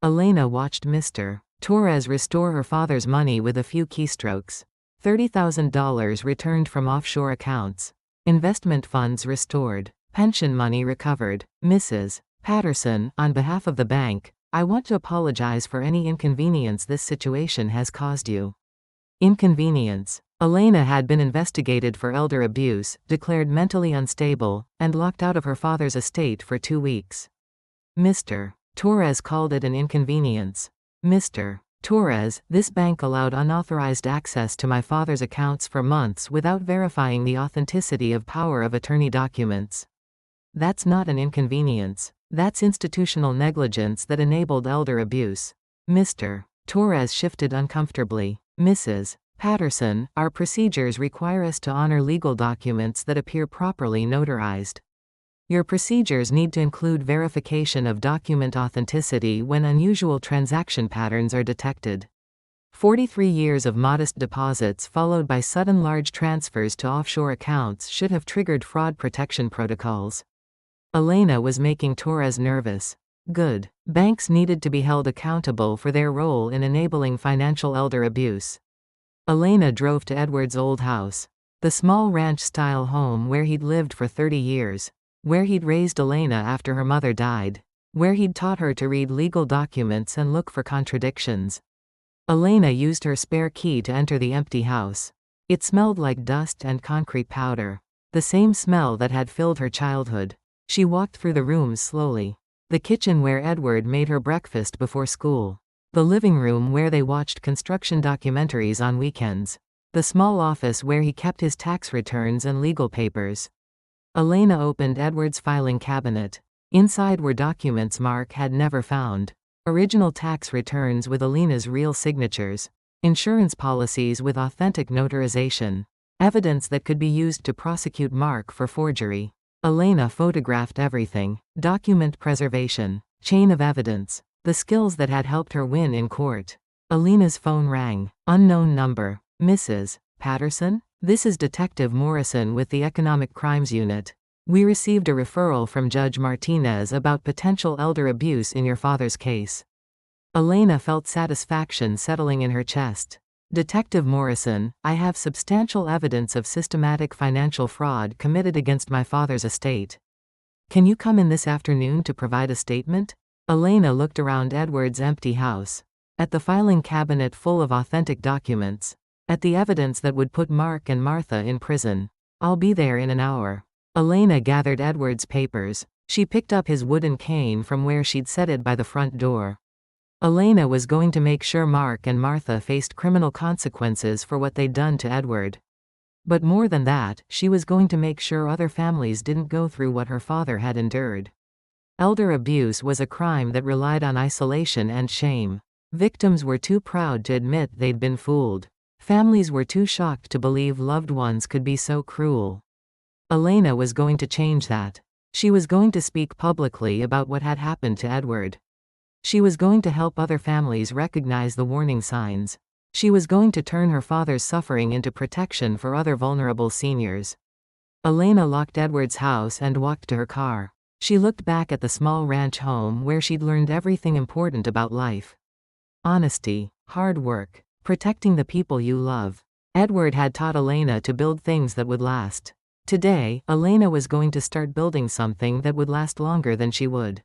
Elena watched Mr. Torres restore her father's money with a few keystrokes. $30,000 returned from offshore accounts. Investment funds restored. Pension money recovered. Mrs. Patterson, on behalf of the bank, I want to apologize for any inconvenience this situation has caused you. Inconvenience. Elena had been investigated for elder abuse, declared mentally unstable, and locked out of her father's estate for 2 weeks. Mr. Torres called it an inconvenience. Mr. Torres, this bank allowed unauthorized access to my father's accounts for months without verifying the authenticity of power of attorney documents. That's not an inconvenience. That's institutional negligence that enabled elder abuse. Mr. Torres shifted uncomfortably. Mrs. Patterson, our procedures require us to honor legal documents that appear properly notarized. Your procedures need to include verification of document authenticity when unusual transaction patterns are detected. 43 years of modest deposits followed by sudden large transfers to offshore accounts should have triggered fraud protection protocols. Elena was making Torres nervous. Good. Banks needed to be held accountable for their role in enabling financial elder abuse. Elena drove to Edward's old house. The small ranch-style home where he'd lived for 30 years. Where he'd raised Elena after her mother died. Where he'd taught her to read legal documents and look for contradictions. Elena used her spare key to enter the empty house. It smelled like dust and concrete powder. The same smell that had filled her childhood. She walked through the rooms slowly. The kitchen where Edward made her breakfast before school. The living room where they watched construction documentaries on weekends. The small office where he kept his tax returns and legal papers. Elena opened Edward's filing cabinet. Inside were documents Mark had never found. Original tax returns with Elena's real signatures. Insurance policies with authentic notarization. Evidence that could be used to prosecute Mark for forgery. Elena photographed everything. Document preservation. Chain of evidence. The skills that had helped her win in court. Elena's phone rang. Unknown number. Mrs. Patterson? This is Detective Morrison with the Economic Crimes Unit. We received a referral from Judge Martinez about potential elder abuse in your father's case. Elena felt satisfaction settling in her chest. Detective Morrison, I have substantial evidence of systematic financial fraud committed against my father's estate. Can you come in this afternoon to provide a statement? Elena looked around Edward's empty house. At the filing cabinet full of authentic documents. At the evidence that would put Mark and Martha in prison. I'll be there in an hour. Elena gathered Edward's papers. She picked up his wooden cane from where she'd set it by the front door. Elena was going to make sure Mark and Martha faced criminal consequences for what they'd done to Edward. But more than that, she was going to make sure other families didn't go through what her father had endured. Elder abuse was a crime that relied on isolation and shame. Victims were too proud to admit they'd been fooled. Families were too shocked to believe loved ones could be so cruel. Elena was going to change that. She was going to speak publicly about what had happened to Edward. She was going to help other families recognize the warning signs. She was going to turn her father's suffering into protection for other vulnerable seniors. Elena locked Edward's house and walked to her car. She looked back at the small ranch home where she'd learned everything important about life. Honesty, hard work, protecting the people you love. Edward had taught Elena to build things that would last. Today, Elena was going to start building something that would last longer than she would.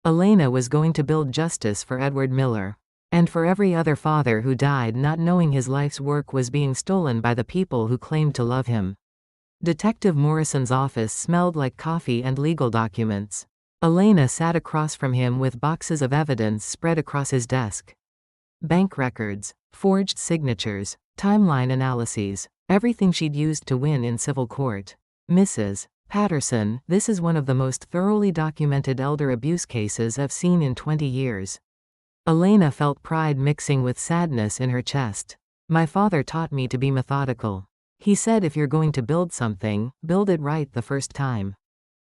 Elena was going to build justice for Edward Miller. And for every other father who died not knowing his life's work was being stolen by the people who claimed to love him. Detective Morrison's office smelled like coffee and legal documents. Elena sat across from him with boxes of evidence spread across his desk. Bank records, forged signatures, timeline analyses, everything she'd used to win in civil court. Mrs. Patterson, this is one of the most thoroughly documented elder abuse cases I've seen in 20 years. Elena felt pride mixing with sadness in her chest. My father taught me to be methodical. He said if you're going to build something, build it right the first time.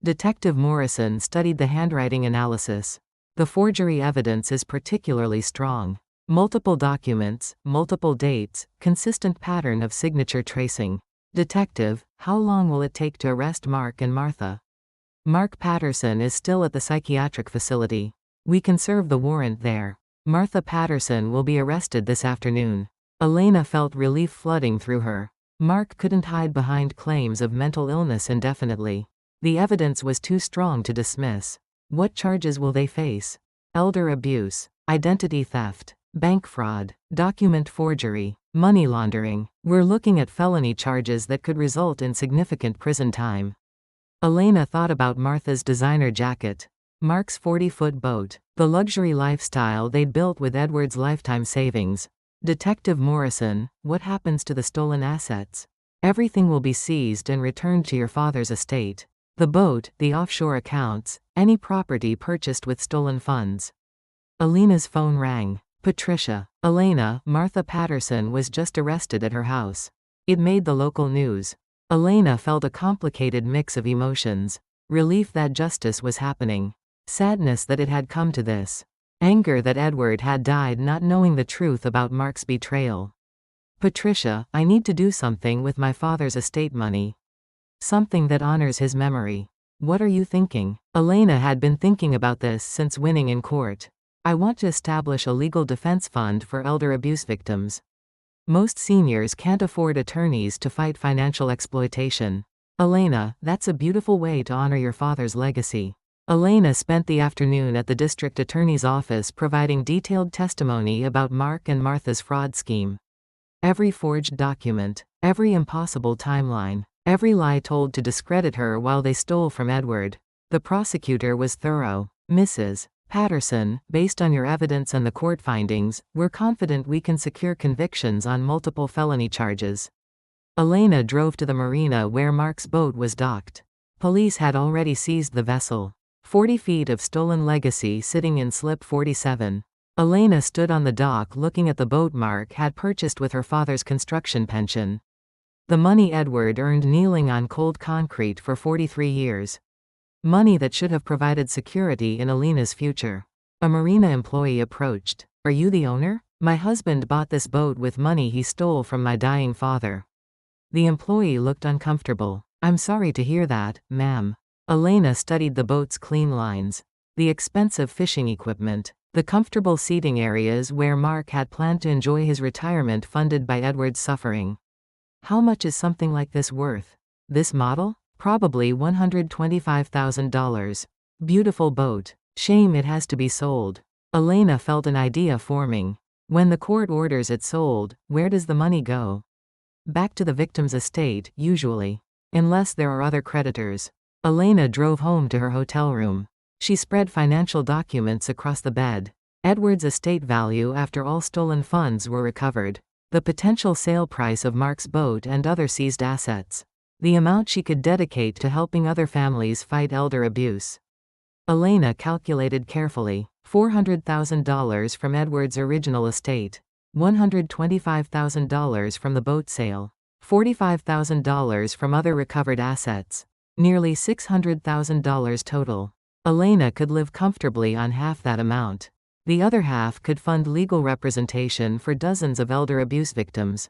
Detective Morrison studied the handwriting analysis. The forgery evidence is particularly strong. Multiple documents, multiple dates, consistent pattern of signature tracing. Detective, how long will it take to arrest Mark and Martha? Mark Patterson is still at the psychiatric facility. We can serve the warrant there. Martha Patterson will be arrested this afternoon. Elena felt relief flooding through her. Mark couldn't hide behind claims of mental illness indefinitely. The evidence was too strong to dismiss. What charges will they face? Elder abuse, identity theft, bank fraud, document forgery, money laundering. We're looking at felony charges that could result in significant prison time. Elena thought about Martha's designer jacket. Mark's 40-foot boat. The luxury lifestyle they'd built with Edward's lifetime savings. Detective Morrison, what happens to the stolen assets? Everything will be seized and returned to your father's estate. The boat, the offshore accounts, any property purchased with stolen funds. Elena's phone rang. Patricia. Elena, Martha Patterson was just arrested at her house. It made the local news. Elena felt a complicated mix of emotions. Relief that justice was happening. Sadness that it had come to this. Anger that Edward had died not knowing the truth about Mark's betrayal. Patricia, I need to do something with my father's estate money. Something that honors his memory. What are you thinking? Elena had been thinking about this since winning in court. I want to establish a legal defense fund for elder abuse victims. Most seniors can't afford attorneys to fight financial exploitation. Elena, that's a beautiful way to honor your father's legacy. Elena spent the afternoon at the district attorney's office providing detailed testimony about Mark and Martha's fraud scheme. Every forged document, every impossible timeline, every lie told to discredit her while they stole from Edward. The prosecutor was thorough. Mrs. Patterson, based on your evidence and the court findings, we're confident we can secure convictions on multiple felony charges. Elena drove to the marina where Mark's boat was docked. Police had already seized the vessel. 40 feet of stolen legacy sitting in slip 47. Elena stood on the dock looking at the boat Mark had purchased with her father's construction pension. The money Edward earned kneeling on cold concrete for 43 years. Money that should have provided security in Elena's future. A marina employee approached. Are you the owner? My husband bought this boat with money he stole from my dying father. The employee looked uncomfortable. I'm sorry to hear that, ma'am. Elena studied the boat's clean lines. The expensive fishing equipment. The comfortable seating areas where Mark had planned to enjoy his retirement funded by Edward's suffering. How much is something like this worth? This model? Probably $125,000. Beautiful boat. Shame it has to be sold. Elena felt an idea forming. When the court orders it sold, where does the money go? Back to the victim's estate, usually. Unless there are other creditors. Elena drove home to her hotel room. She spread financial documents across the bed. Edward's estate value after all stolen funds were recovered. The potential sale price of Mark's boat and other seized assets. The amount she could dedicate to helping other families fight elder abuse. Elena calculated carefully. $400,000 from Edward's original estate. $125,000 from the boat sale. $45,000 from other recovered assets. Nearly $600,000 total. Elena could live comfortably on half that amount. The other half could fund legal representation for dozens of elder abuse victims.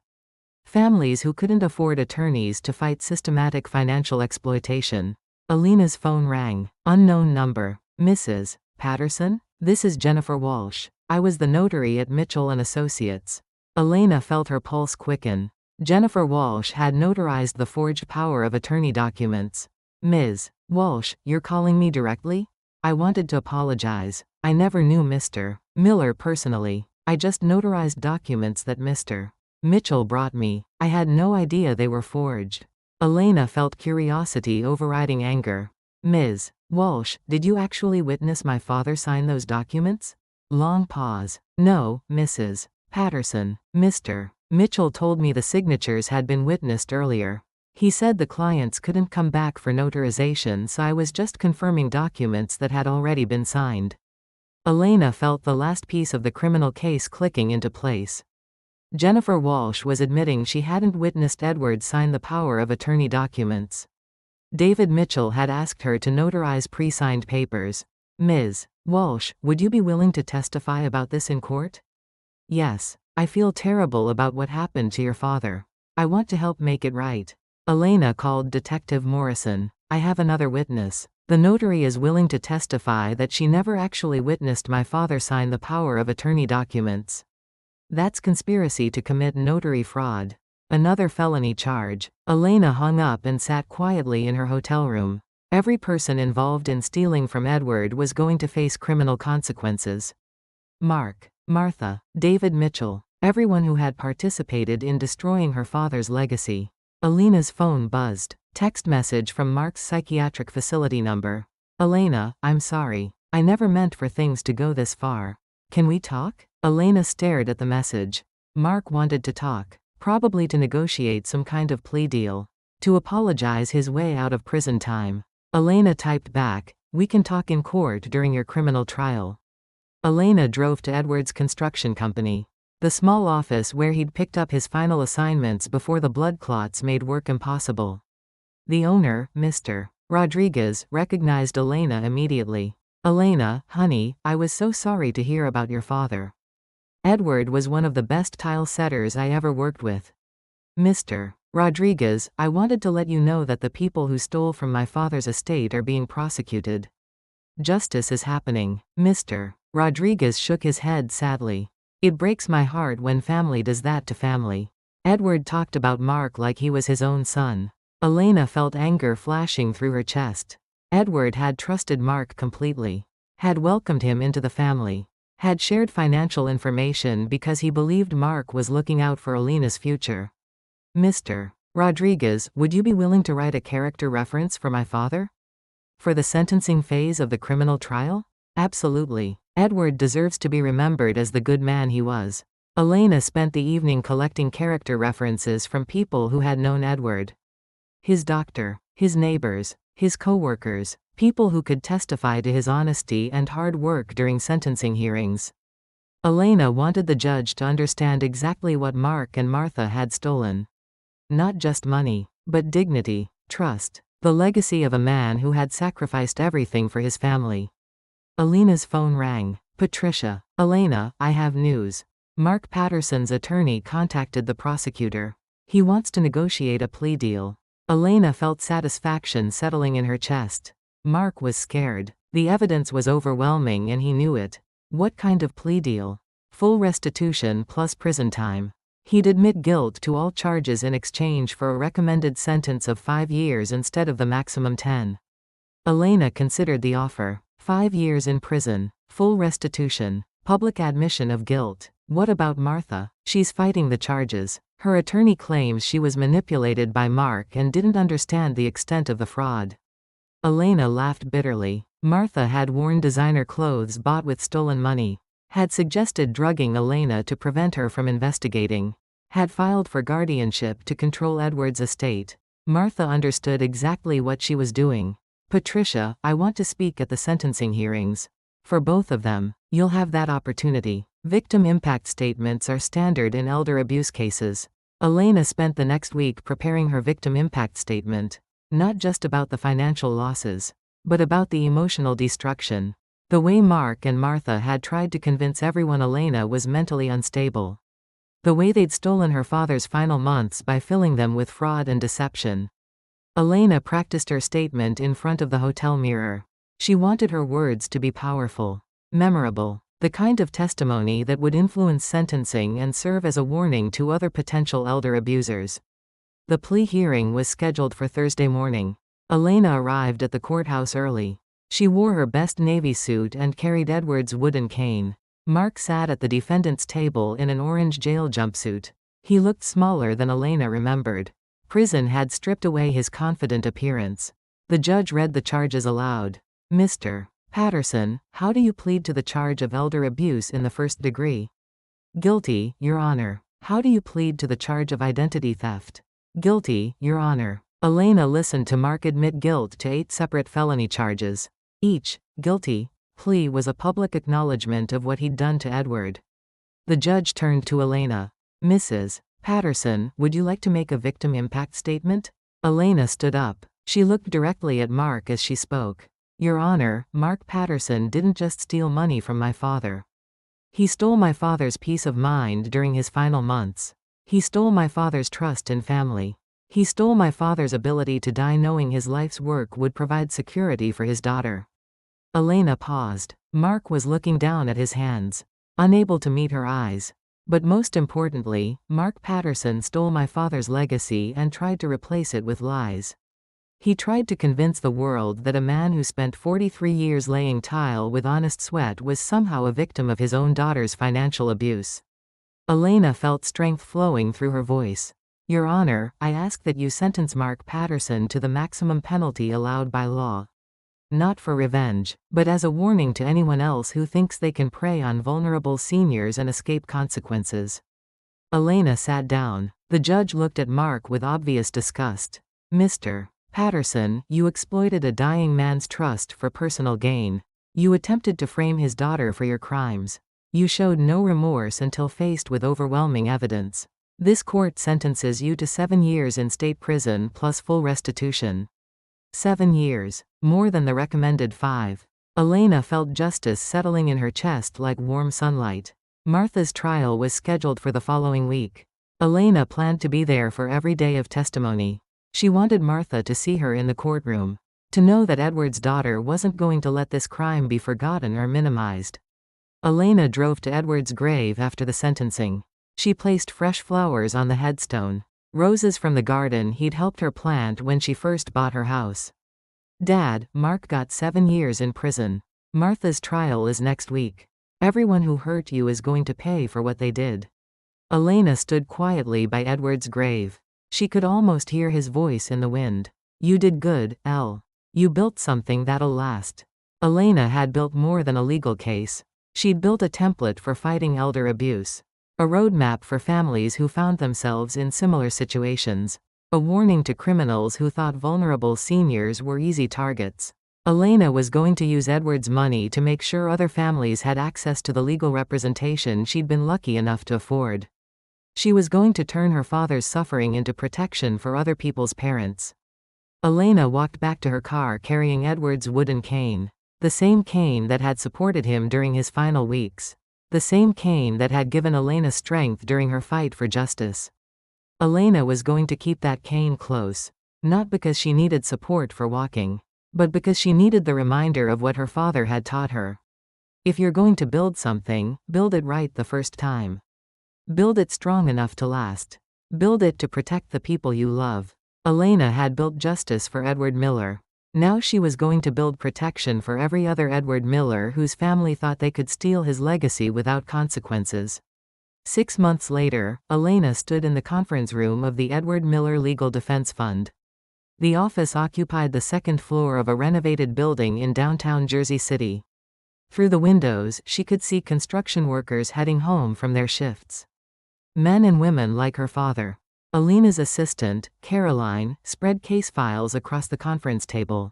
Families who couldn't afford attorneys to fight systematic financial exploitation. Elena's phone rang. Unknown number. Mrs. Patterson? This is Jennifer Walsh. I was the notary at Mitchell & Associates. Elena felt her pulse quicken. Jennifer Walsh had notarized the forged power of attorney documents. Ms. Walsh, you're calling me directly? I wanted to apologize. I never knew Mr. Miller personally. I just notarized documents that Mr. Mitchell brought me. I had no idea they were forged. Elena felt curiosity overriding anger. Ms. Walsh, did you actually witness my father sign those documents? Long pause. No, Mrs. Patterson. Mr. Mitchell told me the signatures had been witnessed earlier. He said the clients couldn't come back for notarization, so I was just confirming documents that had already been signed. Elena felt the last piece of the criminal case clicking into place. Jennifer Walsh was admitting she hadn't witnessed Edward sign the power of attorney documents. David Mitchell had asked her to notarize pre-signed papers. Ms. Walsh, would you be willing to testify about this in court? Yes. I feel terrible about what happened to your father. I want to help make it right. Elena called Detective Morrison. I have another witness. The notary is willing to testify that she never actually witnessed my father sign the power of attorney documents. That's conspiracy to commit notary fraud. Another felony charge. Elena hung up and sat quietly in her hotel room. Every person involved in stealing from Edward was going to face criminal consequences. Mark, Martha, David Mitchell, everyone who had participated in destroying her father's legacy. Elena's phone buzzed. Text message from Mark's psychiatric facility number. Elena, I'm sorry. I never meant for things to go this far. Can we talk? Elena stared at the message. Mark wanted to talk. Probably to negotiate some kind of plea deal. To apologize his way out of prison time. Elena typed back, "We can talk in court during your criminal trial." Elena drove to Edward's construction company. The small office where he'd picked up his final assignments before the blood clots made work impossible. The owner, Mr. Rodriguez, recognized Elena immediately. "Elena, honey, I was so sorry to hear about your father. Edward was one of the best tile setters I ever worked with. Mr. Rodriguez, I wanted to let you know that the people who stole from my father's estate are being prosecuted. Justice is happening." Mr. Rodriguez shook his head sadly. "It breaks my heart when family does that to family." Edward talked about Mark like he was his own son. Elena felt anger flashing through her chest. Edward had trusted Mark completely. Had welcomed him into the family. Had shared financial information because he believed Mark was looking out for Elena's future. "Mr. Rodriguez, would you be willing to write a character reference for my father? For the sentencing phase of the criminal trial?" "Absolutely. Edward deserves to be remembered as the good man he was." Elena spent the evening collecting character references from people who had known Edward. His doctor, his neighbors, his co-workers, people who could testify to his honesty and hard work during sentencing hearings. Elena wanted the judge to understand exactly what Mark and Martha had stolen. Not just money, but dignity, trust, the legacy of a man who had sacrificed everything for his family. Elena's phone rang. "Patricia. Elena, I have news. Mark Patterson's attorney contacted the prosecutor. He wants to negotiate a plea deal." Elena felt satisfaction settling in her chest. Mark was scared. The evidence was overwhelming and he knew it. What kind of plea deal? Full restitution plus prison time. He'd admit guilt to all charges in exchange for a recommended sentence of 5 years instead of the maximum 10. Elena considered the offer. 5 years in prison, full restitution, public admission of guilt. What about Martha? She's fighting the charges. Her attorney claims she was manipulated by Mark and didn't understand the extent of the fraud. Elena laughed bitterly. Martha had worn designer clothes bought with stolen money. Had suggested drugging Elena to prevent her from investigating. Had filed for guardianship to control Edward's estate. Martha understood exactly what she was doing. "Patricia, I want to speak at the sentencing hearings. For both of them, you'll have that opportunity." Victim impact statements are standard in elder abuse cases. Elena spent the next week preparing her victim impact statement. Not just about the financial losses, but about the emotional destruction. The way Mark and Martha had tried to convince everyone Elena was mentally unstable. The way they'd stolen her father's final months by filling them with fraud and deception. Elena practiced her statement in front of the hotel mirror. She wanted her words to be powerful, memorable, the kind of testimony that would influence sentencing and serve as a warning to other potential elder abusers. The plea hearing was scheduled for Thursday morning. Elena arrived at the courthouse early. She wore her best navy suit and carried Edward's wooden cane. Mark sat at the defendant's table in an orange jail jumpsuit. He looked smaller than Elena remembered. Prison had stripped away his confident appearance. The judge read the charges aloud. "Mr. Patterson, how do you plead to the charge of elder abuse in the first degree?" "Guilty, Your Honor." "How do you plead to the charge of identity theft?" "Guilty, Your Honor." Elena listened to Mark admit guilt to 8 separate felony charges. Each, guilty, plea was a public acknowledgement of what he'd done to Edward. The judge turned to Elena. "Mrs. Patterson, would you like to make a victim impact statement?" Elena stood up. She looked directly at Mark as she spoke. "Your Honor, Mark Patterson didn't just steal money from my father. He stole my father's peace of mind during his final months. He stole my father's trust in family. He stole my father's ability to die knowing his life's work would provide security for his daughter." Elena paused. Mark was looking down at his hands, unable to meet her eyes. "But most importantly, Mark Patterson stole my father's legacy and tried to replace it with lies. He tried to convince the world that a man who spent 43 years laying tile with honest sweat was somehow a victim of his own daughter's financial abuse." Elena felt strength flowing through her voice. "Your Honor, I ask that you sentence Mark Patterson to the maximum penalty allowed by law. Not for revenge, but as a warning to anyone else who thinks they can prey on vulnerable seniors and escape consequences." Elena sat down. The judge looked at Mark with obvious disgust. "Mr. Patterson, you exploited a dying man's trust for personal gain. You attempted to frame his daughter for your crimes. You showed no remorse until faced with overwhelming evidence. This court sentences you to 7 years in state prison plus full restitution. 7 years. More than the recommended 5. Elena felt justice settling in her chest like warm sunlight. Martha's trial was scheduled for the following week. Elena planned to be there for every day of testimony. She wanted Martha to see her in the courtroom, to know that Edward's daughter wasn't going to let this crime be forgotten or minimized. Elena drove to Edward's grave after the sentencing. She placed fresh flowers on the headstone, roses from the garden he'd helped her plant when she first bought her house. Dad, Mark got 7 years in prison. Martha's trial is next week. Everyone who hurt you is going to pay for what they did. Elena stood quietly by Edward's grave. She could almost hear his voice in the wind. You did good, Elle. You built something that'll last. Elena had built more than a legal case. She'd built a template for fighting elder abuse. A roadmap for families who found themselves in similar situations. A warning to criminals who thought vulnerable seniors were easy targets. Elena was going to use Edward's money to make sure other families had access to the legal representation she'd been lucky enough to afford. She was going to turn her father's suffering into protection for other people's parents. Elena walked back to her car carrying Edward's wooden cane. The same cane that had supported him during his final weeks. The same cane that had given Elena strength during her fight for justice. Elena was going to keep that cane close, not because she needed support for walking, but because she needed the reminder of what her father had taught her. If you're going to build something, build it right the first time. Build it strong enough to last. Build it to protect the people you love. Elena had built justice for Edward Miller. Now she was going to build protection for every other Edward Miller whose family thought they could steal his legacy without consequences. 6 months later, Elena stood in the conference room of the Edward Miller Legal Defense Fund. The office occupied the second floor of a renovated building in downtown Jersey City. Through the windows, she could see construction workers heading home from their shifts. Men and women like her father. Elena's assistant, Caroline, spread case files across the conference table.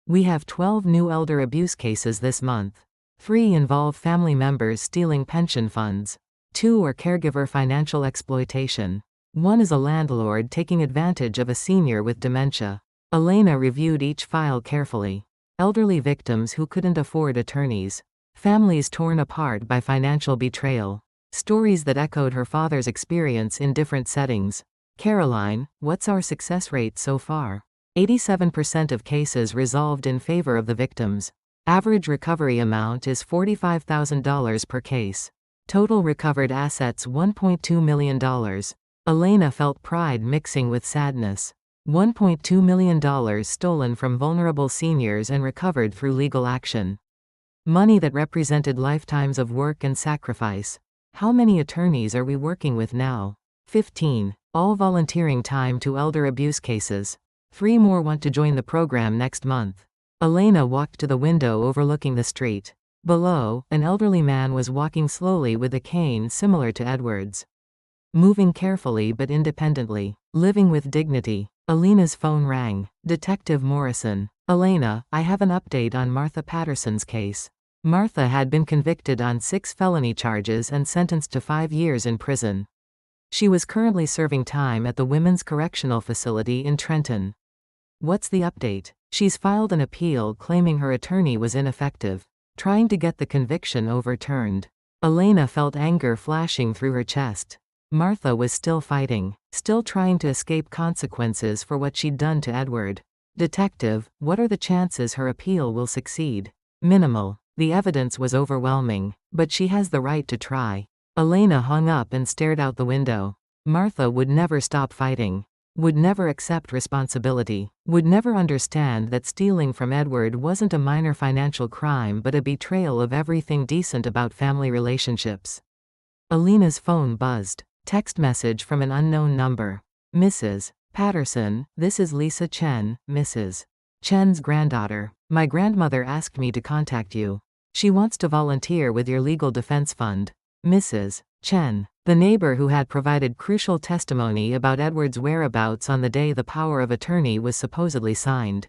We have 12 new elder abuse cases this month. 3 involve family members stealing pension funds. 2 are caregiver financial exploitation. 1 is a landlord taking advantage of a senior with dementia. Elena reviewed each file carefully. Elderly victims who couldn't afford attorneys. Families torn apart by financial betrayal. Stories that echoed her father's experience in different settings. Caroline, what's our success rate so far? 87% of cases resolved in favor of the victims. Average recovery amount is $45,000 per case. Total recovered assets $1.2 million. Elena felt pride mixing with sadness. $1.2 million stolen from vulnerable seniors and recovered through legal action. Money that represented lifetimes of work and sacrifice. How many attorneys are we working with now? 15. All volunteering time to elder abuse cases. 3 more want to join the program next month. Elena walked to the window overlooking the street. Below, an elderly man was walking slowly with a cane similar to Edward's. Moving carefully but independently. Living with dignity. Elena's phone rang. Detective Morrison. Elena, I have an update on Martha Patterson's case. Martha had been convicted on 6 felony charges and sentenced to 5 years in prison. She was currently serving time at the Women's Correctional Facility in Trenton. What's the update? She's filed an appeal claiming her attorney was ineffective, trying to get the conviction overturned. Elena felt anger flashing through her chest. Martha was still fighting, still trying to escape consequences for what she'd done to Edward. Detective, what are the chances her appeal will succeed? Minimal. The evidence was overwhelming, but she has the right to try. Elena hung up and stared out the window. Martha would never stop fighting. Would never accept responsibility. Would never understand that stealing from Edward wasn't a minor financial crime but a betrayal of everything decent about family relationships. Elena's phone buzzed. Text message from an unknown number. Mrs. Patterson, this is Lisa Chen, Mrs. Chen's granddaughter. My grandmother asked me to contact you. She wants to volunteer with your legal defense fund. Mrs. Chen. The neighbor who had provided crucial testimony about Edward's whereabouts on the day the power of attorney was supposedly signed.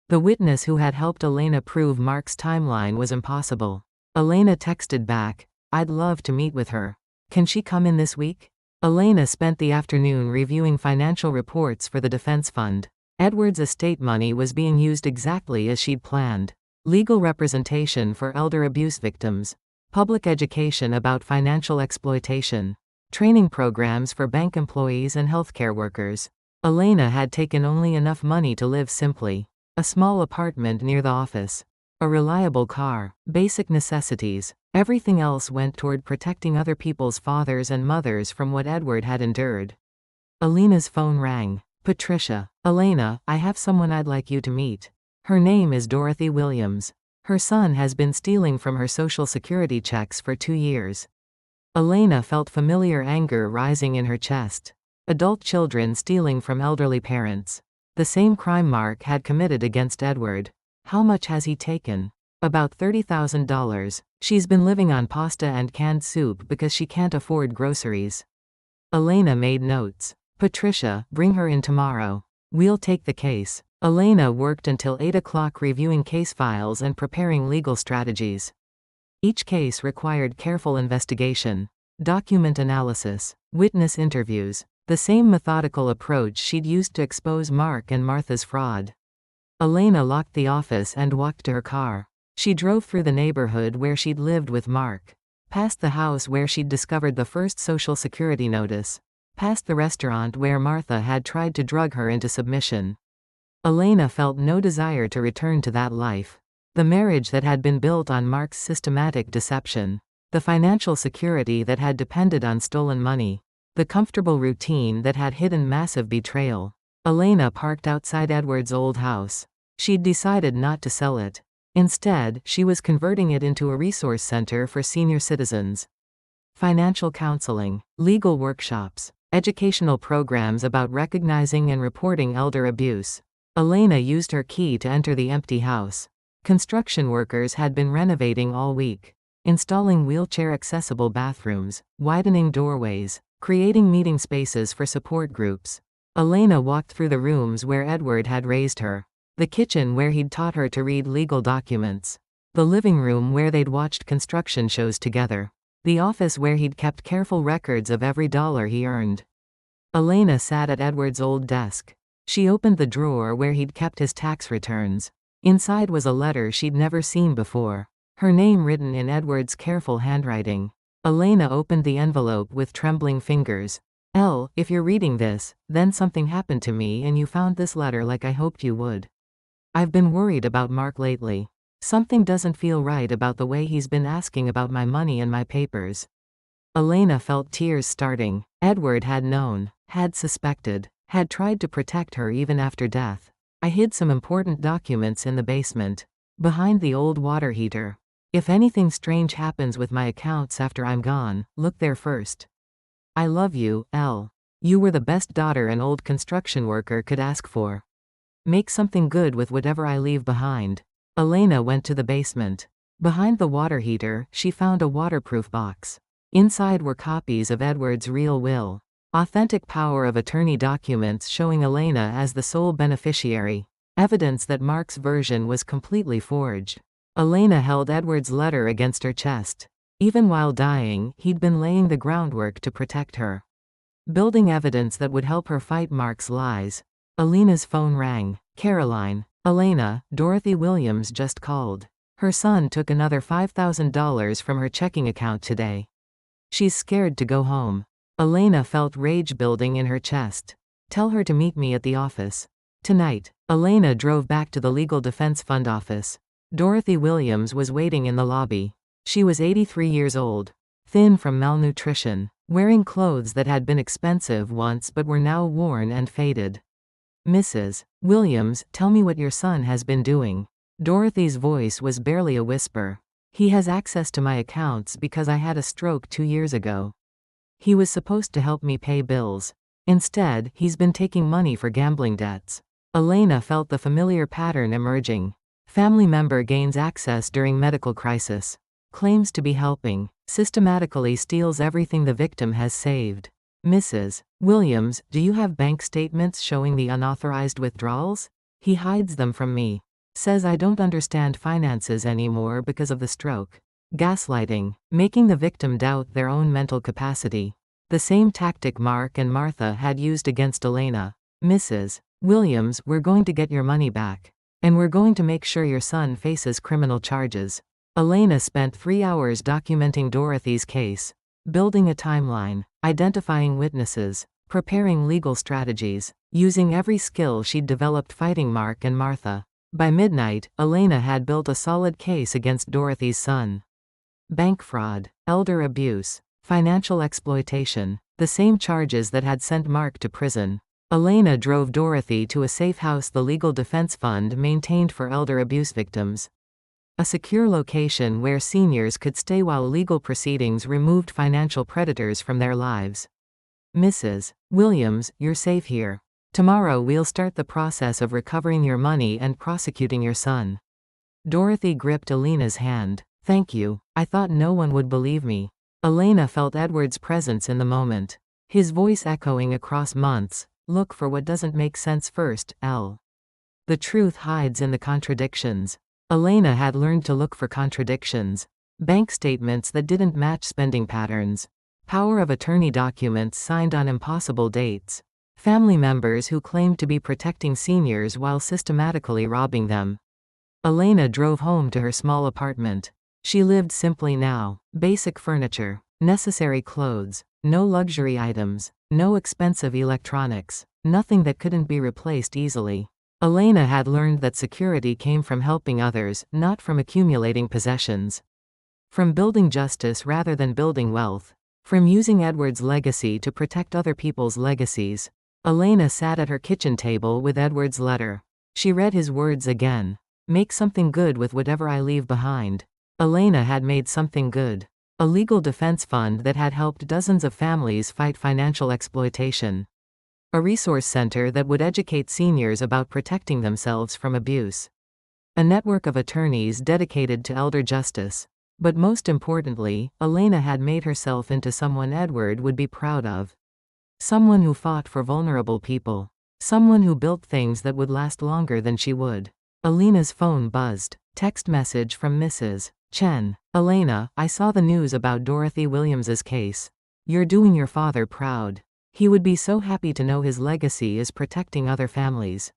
The witness who had helped Elena prove Mark's timeline was impossible. Elena texted back, "I'd love to meet with her. Can she come in this week?" Elena spent the afternoon reviewing financial reports for the defense fund. Edward's estate money was being used exactly as she'd planned. Legal representation for elder abuse victims. Public education about financial exploitation. Training programs for bank employees and healthcare workers. Elena had taken only enough money to live simply. A small apartment near the office. A reliable car. Basic necessities. Everything else went toward protecting other people's fathers and mothers from what Edward had endured. Elena's phone rang. "Patricia. Elena, I have someone I'd like you to meet. Her name is Dorothy Williams. Her son has been stealing from her Social Security checks for 2 years." Elena felt familiar anger rising in her chest. Adult children stealing from elderly parents. The same crime Mark had committed against Edward. How much has he taken? About $30,000. She's been living on pasta and canned soup because she can't afford groceries. Elena made notes. "Patricia, bring her in tomorrow. We'll take the case." Elena worked until 8 o'clock reviewing case files and preparing legal strategies. Each case required careful investigation, document analysis, witness interviews, the same methodical approach she'd used to expose Mark and Martha's fraud. Elena locked the office and walked to her car. She drove through the neighborhood where she'd lived with Mark, past the house where she'd discovered the first Social Security notice, past the restaurant where Martha had tried to drug her into submission. Elena felt no desire to return to that life. The marriage that had been built on Mark's systematic deception. The financial security that had depended on stolen money. The comfortable routine that had hidden massive betrayal. Elena parked outside Edward's old house. She'd decided not to sell it. Instead, she was converting it into a resource center for senior citizens. Financial counseling, legal workshops, educational programs about recognizing and reporting elder abuse. Elena used her key to enter the empty house. Construction workers had been renovating all week, installing wheelchair-accessible bathrooms, widening doorways, creating meeting spaces for support groups. Elena walked through the rooms where Edward had raised her. The kitchen where he'd taught her to read legal documents. The living room where they'd watched construction shows together. The office where he'd kept careful records of every dollar he earned. Elena sat at Edward's old desk. She opened the drawer where he'd kept his tax returns. Inside was a letter she'd never seen before. Her name written in Edward's careful handwriting. Elena opened the envelope with trembling fingers. If you're reading this, then something happened to me and you found this letter like I hoped you would. I've been worried about Mark lately. Something doesn't feel right about the way he's been asking about my money and my papers." Elena felt tears starting. Edward had known, had suspected, had tried to protect her even after death. "I hid some important documents in the basement, behind the old water heater. If anything strange happens with my accounts after I'm gone, look there first. I love you, Elle. You were the best daughter an old construction worker could ask for. Make something good with whatever I leave behind." Elena went to the basement. Behind the water heater, she found a waterproof box. Inside were copies of Edward's real will. Authentic power of attorney documents showing Elena as the sole beneficiary. Evidence that Mark's version was completely forged. Elena held Edward's letter against her chest. Even while dying, he'd been laying the groundwork to protect her. Building evidence that would help her fight Mark's lies. Elena's phone rang. "Caroline. Elena, Dorothy Williams just called. Her son took another $5,000 from her checking account today. She's scared to go home." Elena felt rage building in her chest. "Tell her to meet me at the office tonight." Elena drove back to the Legal Defense Fund office. Dorothy Williams was waiting in the lobby. She was 83 years old, thin from malnutrition, wearing clothes that had been expensive once but were now worn and faded. "Mrs. Williams, tell me what your son has been doing." Dorothy's voice was barely a whisper. "He has access to my accounts because I had a stroke 2 years ago. He was supposed to help me pay bills. Instead, he's been taking money for gambling debts." Elena felt the familiar pattern emerging. Family member gains access during medical crisis. claims to be helping, systematically steals everything the victim has saved. Mrs. Williams, do you have bank statements showing the unauthorized withdrawals? He hides them from me. Says I don't understand finances anymore because of the stroke. Gaslighting, making the victim doubt their own mental capacity. The same tactic Mark and Martha had used against Elena. Mrs. Williams, we're going to get your money back. And we're going to make sure your son faces criminal charges. Elena spent 3 hours documenting Dorothy's case, building a timeline, identifying witnesses, preparing legal strategies, using every skill she'd developed fighting Mark and Martha. By midnight, Elena had built a solid case against Dorothy's son. Bank fraud, elder abuse, financial exploitation, the same charges that had sent Mark to prison. Elena drove Dorothy to a safe house the legal defense fund maintained for elder abuse victims. A secure location where seniors could stay while legal proceedings removed financial predators from their lives. Mrs. Williams, you're safe here. Tomorrow we'll start the process of recovering your money and prosecuting your son. Dorothy gripped Elena's hand. Thank you. I thought no one would believe me. Elena felt Edward's presence in the moment. His voice echoing across months. Look for what doesn't make sense first, Elle. The truth hides in the contradictions. Elena had learned to look for contradictions. Bank statements that didn't match spending patterns. Power of attorney documents signed on impossible dates. Family members who claimed to be protecting seniors while systematically robbing them. Elena drove home to her small apartment. She lived simply now. Basic furniture, necessary clothes, no luxury items, no expensive electronics, nothing that couldn't be replaced easily. Elena had learned that security came from helping others, not from accumulating possessions. From building justice rather than building wealth. From using Edward's legacy to protect other people's legacies. Elena sat at her kitchen table with Edward's letter. She read his words again. Make something good with whatever I leave behind. Elena had made something good. A legal defense fund that had helped dozens of families fight financial exploitation. A resource center that would educate seniors about protecting themselves from abuse. A network of attorneys dedicated to elder justice. But most importantly, Elena had made herself into someone Edward would be proud of. Someone who fought for vulnerable people. Someone who built things that would last longer than she would. Elena's phone buzzed. Text message from Mrs. Chen. Elena, I saw the news about Dorothy Williams's case. You're doing your father proud. He would be so happy to know his legacy is protecting other families.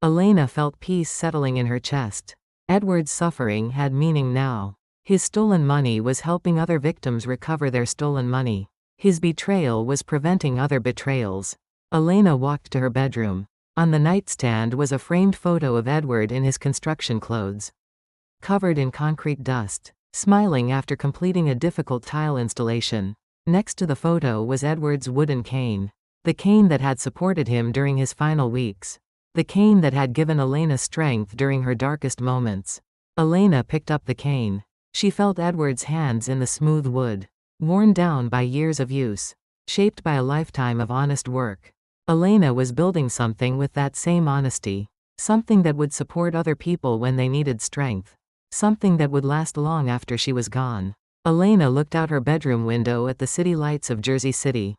Elena felt peace settling in her chest. Edward's suffering had meaning now. His stolen money was helping other victims recover their stolen money. His betrayal was preventing other betrayals. Elena walked to her bedroom. On the nightstand was a framed photo of Edward in his construction clothes. Covered in concrete dust, smiling after completing a difficult tile installation. Next to the photo was Edward's wooden cane. The cane that had supported him during his final weeks. The cane that had given Elena strength during her darkest moments. Elena picked up the cane. She felt Edward's hands in the smooth wood. Worn down by years of use. Shaped by a lifetime of honest work. Elena was building something with that same honesty. Something that would support other people when they needed strength. Something that would last long after she was gone. Elena looked out her bedroom window at the city lights of Jersey City.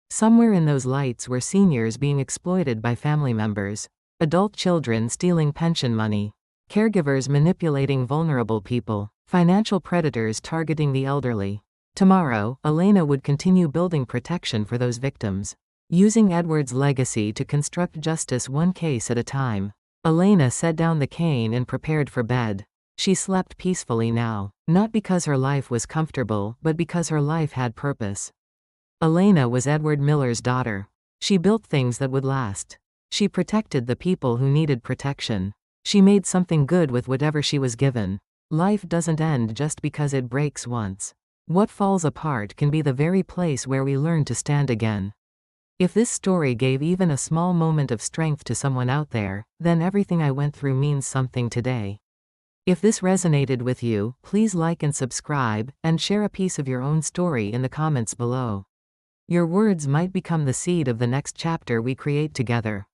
Somewhere in those lights were seniors being exploited by family members. Adult children stealing pension money. Caregivers manipulating vulnerable people. Financial predators targeting the elderly. Tomorrow, Elena would continue building protection for those victims. Using Edward's legacy to construct justice one case at a time. Elena set down the cane and prepared for bed. She slept peacefully now, not because her life was comfortable, but because her life had purpose. Elena was Edward Miller's daughter. She built things that would last. She protected the people who needed protection. She made something good with whatever she was given. Life doesn't end just because it breaks once. What falls apart can be the very place where we learn to stand again. If this story gave even a small moment of strength to someone out there, then everything I went through means something today. If this resonated with you, please like and subscribe, and share a piece of your own story in the comments below. Your words might become the seed of the next chapter we create together.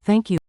Thank you.